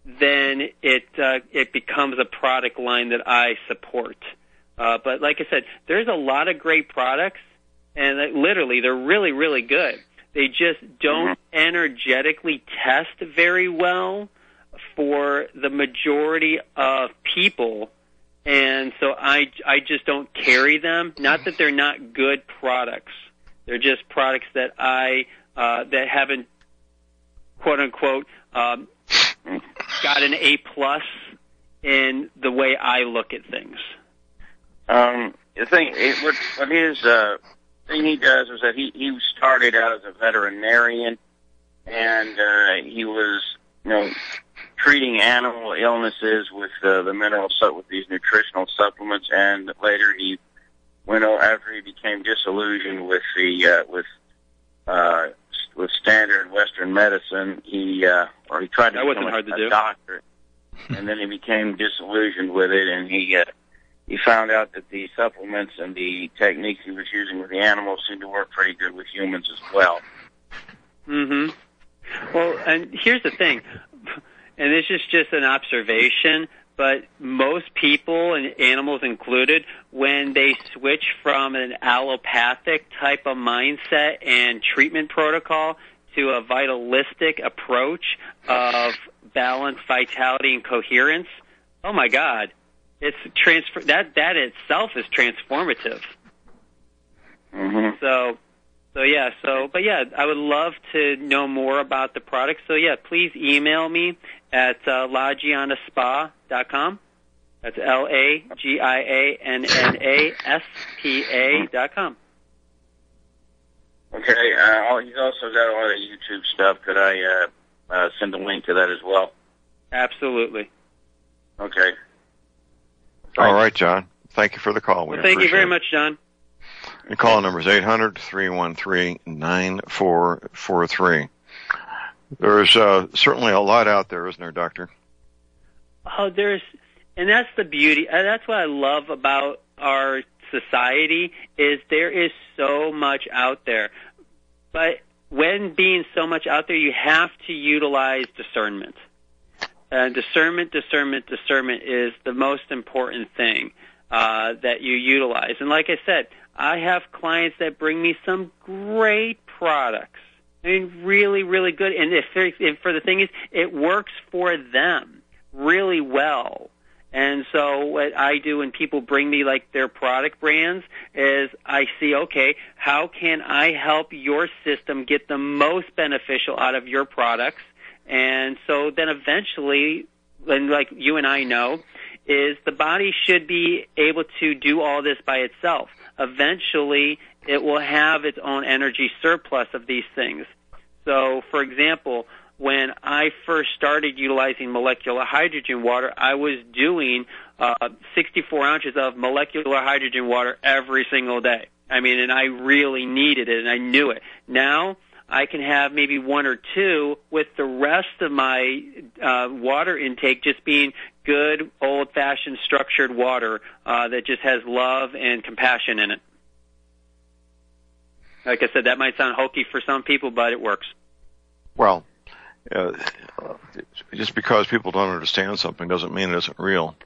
then it becomes a product line that I support. But like I said, there's a lot of great products, and literally they're really, really good. They just don't energetically test very well for the majority of people, and so I just don't carry them. Not that they're not good products. They're just products that that haven't, quote unquote, got an A+ in the way I look at things. The thing, what his thing he does is that he started out as a veterinarian, and he was, treating animal illnesses with the with these nutritional supplements, and later he went after he became disillusioned with with standard Western medicine. He tried to become a doctor, and then he became disillusioned with it, and he found out that the supplements and the techniques he was using with the animals seemed to work pretty good with humans as well. Mm-hmm. Well, and here's the thing, and this is just an observation, but most people, and animals included, when they switch from an allopathic type of mindset and treatment protocol to a vitalistic approach of balance, vitality, and coherence, oh my God, it's that itself is transformative. Mm-hmm. But I would love to know more about the product. So yeah, please email me at lagianaspa.com. That's LAGIANNASPA.com. Okay. He's also got a lot of YouTube stuff. Could I send a link to that as well? Absolutely. Okay. All right, John. Thank you for the call. Well, thank you very much, John. The call number is 800-313-9443. There's certainly a lot out there, isn't there, Doctor? Oh, and that's the beauty. That's what I love about our society, is there is so much out there. But when being so much out there, you have to utilize discernment. And discernment is the most important thing that you utilize. And like I said, I have clients that bring me some great products. I mean, really, really good. And for the thing is, it works for them really well. And so what I do when people bring me like their product brands is I see, okay, how can I help your system get the most beneficial out of your products? And so then eventually, and like you and I know, is the body should be able to do all this by itself. Eventually, it will have its own energy surplus of these things. So, for example, when I first started utilizing molecular hydrogen water, I was doing 64 ounces of molecular hydrogen water every single day. I mean, and I really needed it, and I knew it. Now, I can have maybe one or two, with the rest of my water intake just being good, old-fashioned, structured water that just has love and compassion in it. Like I said, that might sound hokey for some people, but it works. Well, just because people don't understand something doesn't mean it isn't real.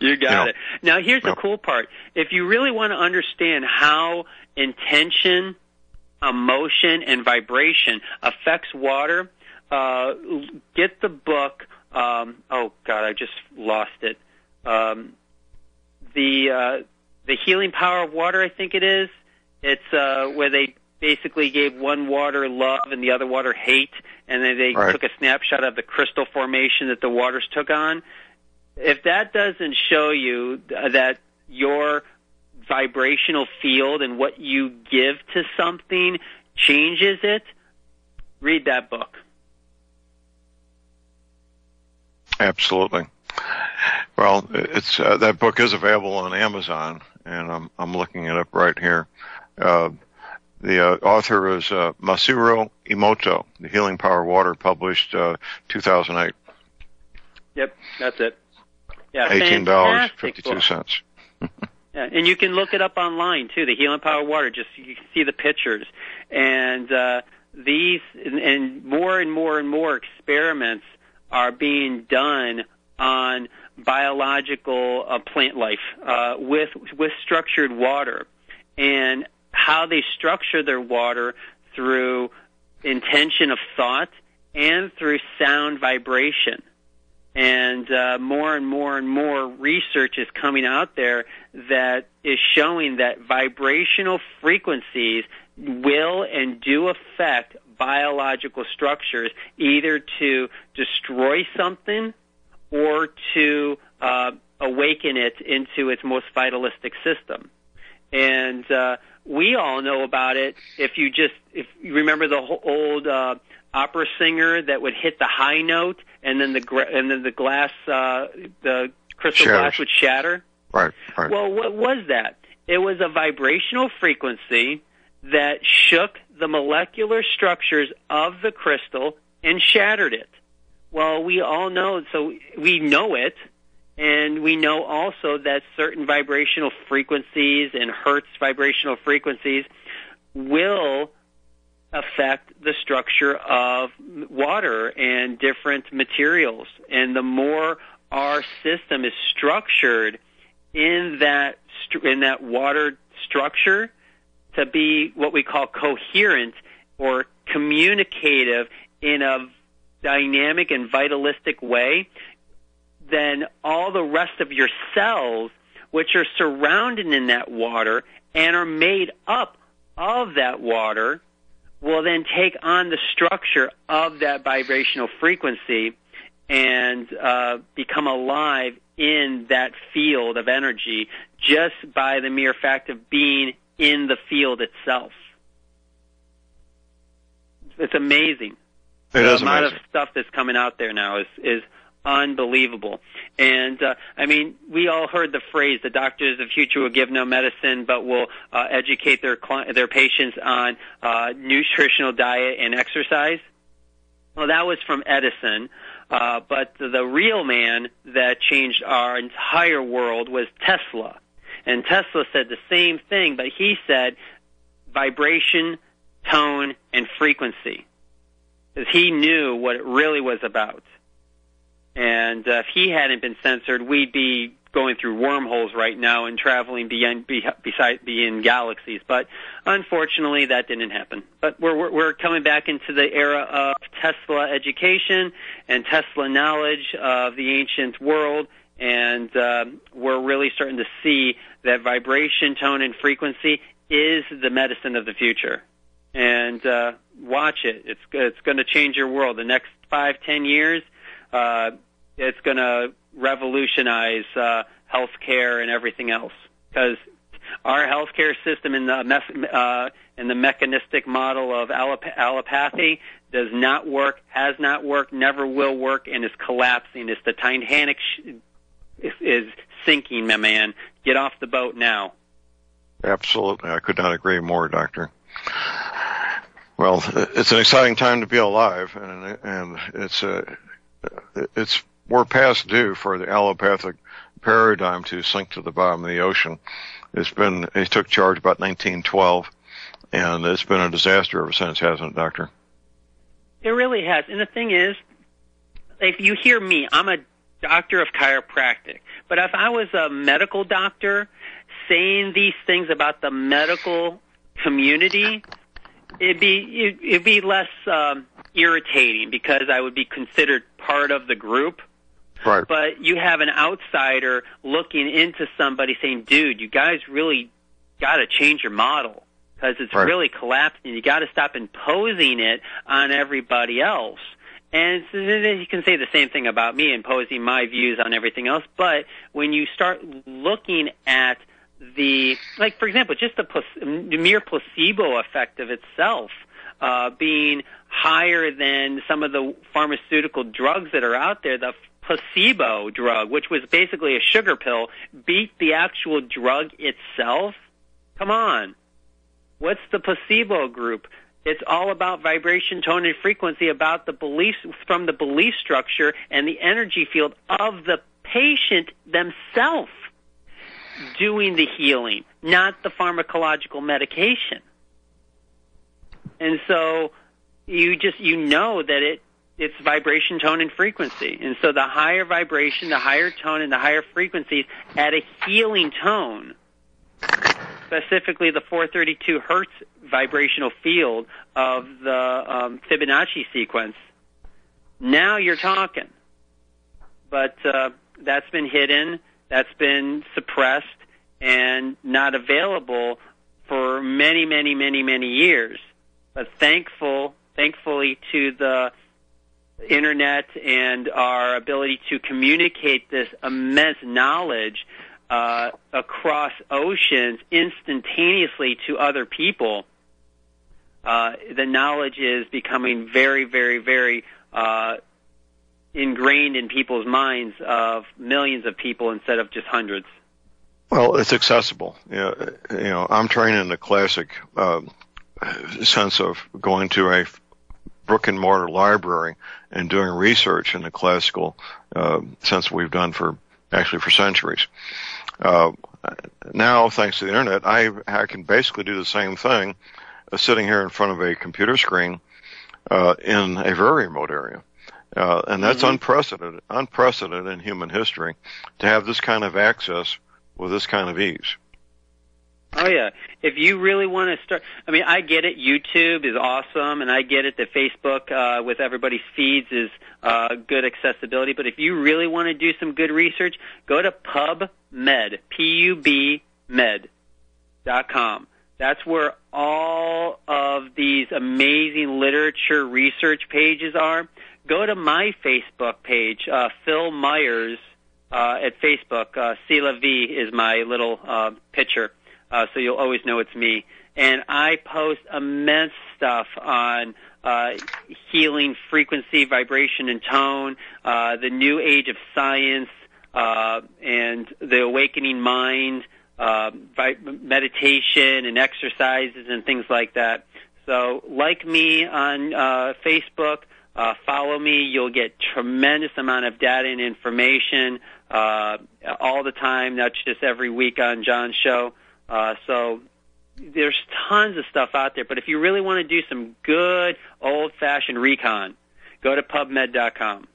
You got it. Now, here's the cool part. If you really want to understand how intention, emotion, and vibration affects water, get the book. Oh God, I just lost it. The Healing Power of Water, I think it is. It's where they basically gave one water love and the other water hate, and then they took a snapshot of the crystal formation that the waters took on. If that doesn't show you that your vibrational field and what you give to something changes it, read that book. Absolutely. Well, it's that book is available on Amazon, and I'm looking it up right here. The author is Masaru Emoto, The Healing Power of Water, published 2008. Yep, that's it. Yeah, $18.52. Yeah, and you can look it up online too. The Healing Power of Water. Just you can see the pictures, and these and more experiments are being done on biological plant life with structured water, and how they structure their water through intention of thought and through sound vibration. And more and more research is coming out there that is showing that vibrational frequencies will and do affect biological structures, either to destroy something or to awaken it into its most vitalistic system. And we all know about it. If you remember the old opera singer that would hit the high note, and then the glass, the crystal glass would shatter. Right. Well, what was that? It was a vibrational frequency that shook the molecular structures of the crystal and shattered it. Well, we all know, so we know it, and we know also that certain vibrational frequencies and Hertz vibrational frequencies will affect the structure of water and different materials. And the more our system is structured in that water structure to be what we call coherent or communicative in a dynamic and vitalistic way, then all the rest of your cells, which are surrounded in that water and are made up of that water, will then take on the structure of that vibrational frequency and become alive in that field of energy just by the mere fact of being in the field itself. It's amazing. The amount of stuff that's coming out there now is unbelievable. And, we all heard the phrase, the doctors of the future will give no medicine, but will educate their patients on nutritional diet and exercise. Well, that was from Edison. But the real man that changed our entire world was Tesla. And Tesla said the same thing, but he said vibration, tone, and frequency. Because he knew what it really was about. And if he hadn't been censored, we'd be going through wormholes right now and traveling beyond galaxies. But unfortunately, that didn't happen. But we're coming back into the era of Tesla education and Tesla knowledge of the ancient world, and we're really starting to see that vibration, tone, and frequency is the medicine of the future. And watch it. It's going to change your world. The next 5-10 years, it's going to revolutionize healthcare and everything else, because our healthcare system in the mechanistic model of allopathy does not work, has not worked, never will work, and is collapsing. It's the Titanic is sinking, my man. Get off the boat now. Absolutely. I could not agree more, Doctor. Well, it's an exciting time to be alive, and we're past due for the allopathic paradigm to sink to the bottom of the ocean. It took charge about 1912, and it's been a disaster ever since, hasn't it, Doctor? It really has. And the thing is, if you hear me, I'm a doctor of chiropractic. But if I was a medical doctor saying these things about the medical community, it'd be less irritating, because I would be considered part of the group. Right. But you have an outsider looking into somebody saying, dude, you guys really got to change your model, because it's really collapsing. You got to stop imposing it on everybody else. And so you can say the same thing about me, imposing my views on everything else. But when you start looking at for example, just the mere placebo effect of itself, being higher than some of the pharmaceutical drugs that are out there. The placebo drug, which was basically a sugar pill, beat the actual drug itself. Come on. What's the placebo group? It's all about vibration, tone, and frequency, about the beliefs from the belief structure and the energy field of the patient themselves doing the healing, not the pharmacological medication. And so you know that it's vibration, tone, and frequency. And so the higher vibration, the higher tone, and the higher frequencies at a healing tone, specifically the 432 hertz vibrational field of the Fibonacci sequence, now you're talking. But that's been hidden, that's been suppressed, and not available for many, many, many, many years. But thankfully to the Internet and our ability to communicate this immense knowledge across oceans instantaneously to other people, the knowledge is becoming very, very, very ingrained in people's minds of millions of people instead of just hundreds. Well, it's accessible. I'm trained in the classic sense of going to a brick and mortar library and doing research in the classical sense we've done for centuries. Now, thanks to the Internet, I can basically do the same thing sitting here in front of a computer screen in a very remote area. And that's unprecedented in human history to have this kind of access with this kind of ease. Oh, yeah. If you really want to start, I get it, YouTube is awesome, and I get it that Facebook with everybody's feeds is good accessibility, but if you really want to do some good research, go to PubMed, PubMed.com. That's where all of these amazing literature research pages are. Go to my Facebook page, Phil Myers at Facebook. C'est la vie is my little picture. So you'll always know it's me. And I post immense stuff on healing, frequency, vibration, and tone, the new age of science, and the awakening mind, meditation and exercises and things like that. So like me on Facebook, follow me. You'll get tremendous amount of data and information all the time, not just every week on John's show. So there's tons of stuff out there, but if you really want to do some good old-fashioned recon, go to PubMed.com.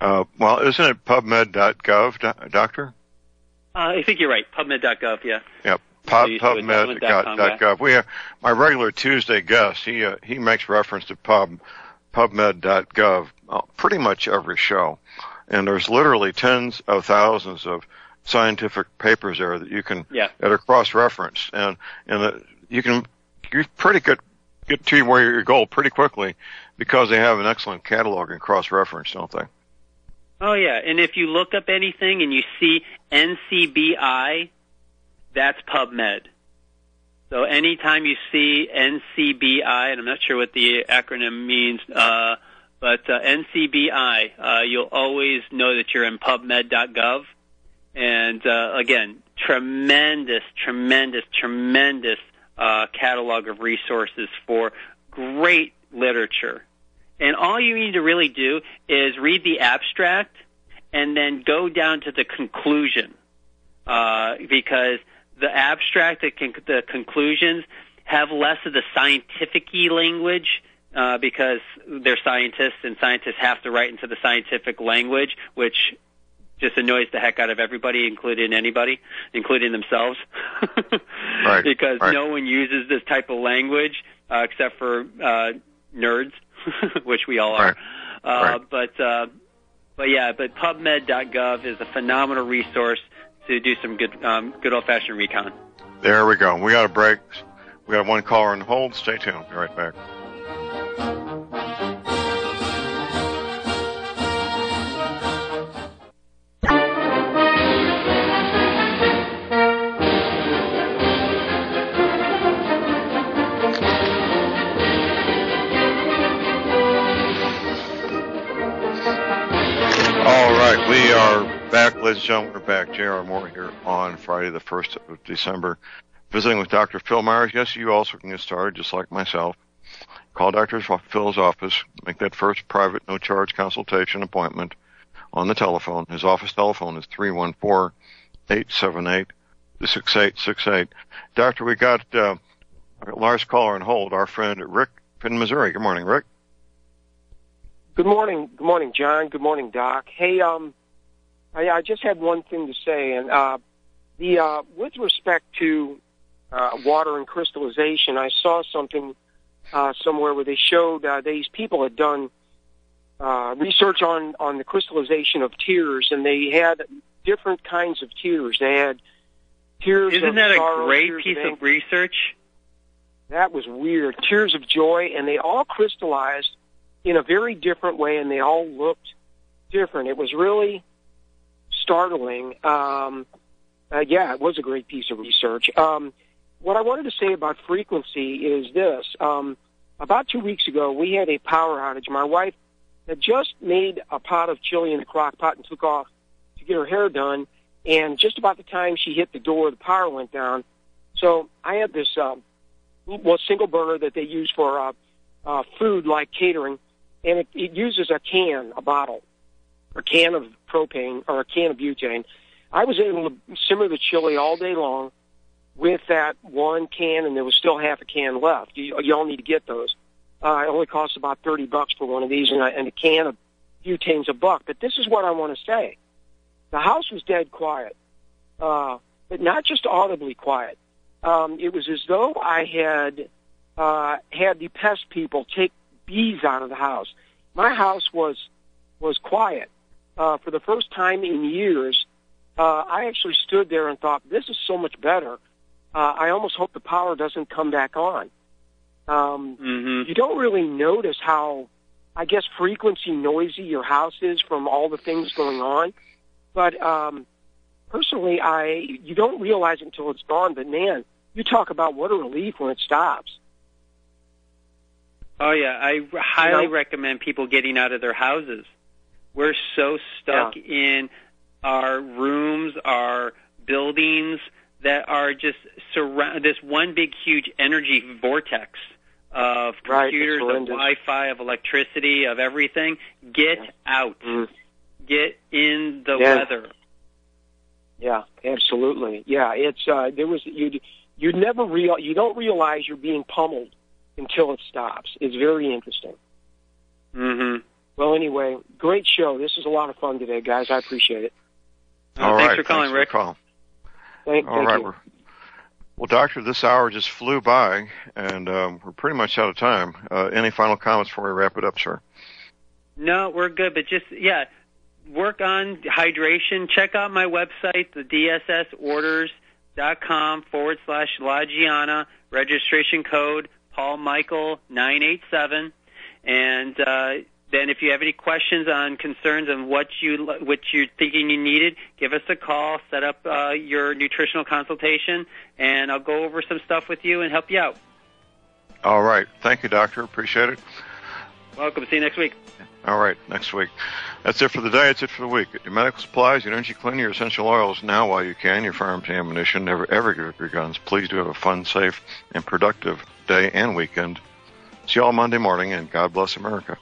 Well, isn't it PubMed.gov, Doctor? I think you're right. PubMed.gov, yeah. Yep. PubMed.gov. We have my regular Tuesday guest. He makes reference to PubMed.gov pretty much every show, and there's literally tens of thousands of scientific papers there that you can that are cross-referenced, and you can pretty good get to where your goal pretty quickly because they have an excellent catalog and cross-reference, don't they? Oh yeah, and if you look up anything and you see NCBI, that's PubMed. So anytime you see NCBI, and I'm not sure what the acronym means, but NCBI, you'll always know that you're in PubMed.gov. And again, tremendous catalog of resources for great literature. And all you need to really do is read the abstract and then go down to the conclusion, because the abstract, the conclusions have less of the scientific-y language, because they're scientists, and scientists have to write into the scientific language, which just annoys the heck out of everybody, including themselves. Right, because no one uses this type of language except for nerds, which we all are. But PubMed.gov is a phenomenal resource to do some good old-fashioned recon. There we go. We got a break. We got one caller on hold. Stay tuned. Be right back. All right, we are back, ladies and gentlemen. We're back. J.R. Moore here on Friday, the 1st of December, visiting with Dr. Phil Myers. Yes, you also can get started, just like myself. Call Dr. Phil's office, make that first private, no-charge consultation appointment on the telephone. His office telephone is 314-878-6868. Doctor, we got our last caller on hold, our friend Rick in Missouri. Good morning, Rick. Good morning. Good morning, John. Good morning, Doc. Hey, I just had one thing to say, and with respect to water and crystallization, I saw something somewhere where they showed these people had done research on the crystallization of tears, and they had different kinds of tears. They had tears Isn't of that sorrow, a great tears piece of of research? That was weird. Tears of joy, and they all crystallized in a very different way, and they all looked different. It was really startling. Yeah, it was a great piece of research. What I wanted to say about frequency is this. About 2 weeks ago, we had a power outage. My wife had just made a pot of chili in the crock pot and took off to get her hair done, and just about the time she hit the door, the power went down. So I had this single burner that they use for food like catering, and it uses a bottle, a can of propane or a can of butane. I was able to simmer the chili all day long with that one can, and there was still half a can left. You all need to get those. It only costs about $30 for one of these, and a can of butane's $1. But this is what I want to say. The house was dead quiet, but not just audibly quiet. It was as though I had had the pest people take bees out of the house. My house was quiet. For the first time in years, I actually stood there and thought, this is so much better. I almost hope the power doesn't come back on. You don't really notice how, I guess, frequency noisy your house is from all the things going on. But personally, you don't realize it until it's gone. But, man, you talk about what a relief when it stops. Oh, yeah. I highly recommend people getting out of their houses. We're so stuck in our rooms, our buildings that are just this one big, huge energy vortex of computers, of Wi-Fi, of electricity, of everything. Get out. Get in the weather. Yeah, absolutely. Yeah, it's you don't realize you're being pummeled until it stops. It's very interesting. Well, anyway, great show. This is a lot of fun today, guys. I appreciate it. Thanks for calling, Rick. Thank you. Well, Doctor, this hour just flew by, and we're pretty much out of time. Any final comments before we wrap it up, sir? No, we're good, but just, work on hydration. Check out my website, the DSSorders.com/La Gianna, registration code Paul Michael 987, and then if you have any questions on concerns on what you're thinking you needed, give us a call, set up your nutritional consultation, and I'll go over some stuff with you and help you out. All right. Thank you, Doctor. Appreciate it. Welcome. See you next week. All right, next week. That's it for the day. That's it for the week. Get your medical supplies, your energy cleaner, your essential oils now while you can, your firearms and ammunition. Never, ever give up your guns. Please do have a fun, safe, and productive day and weekend. See you all Monday morning, and God bless America.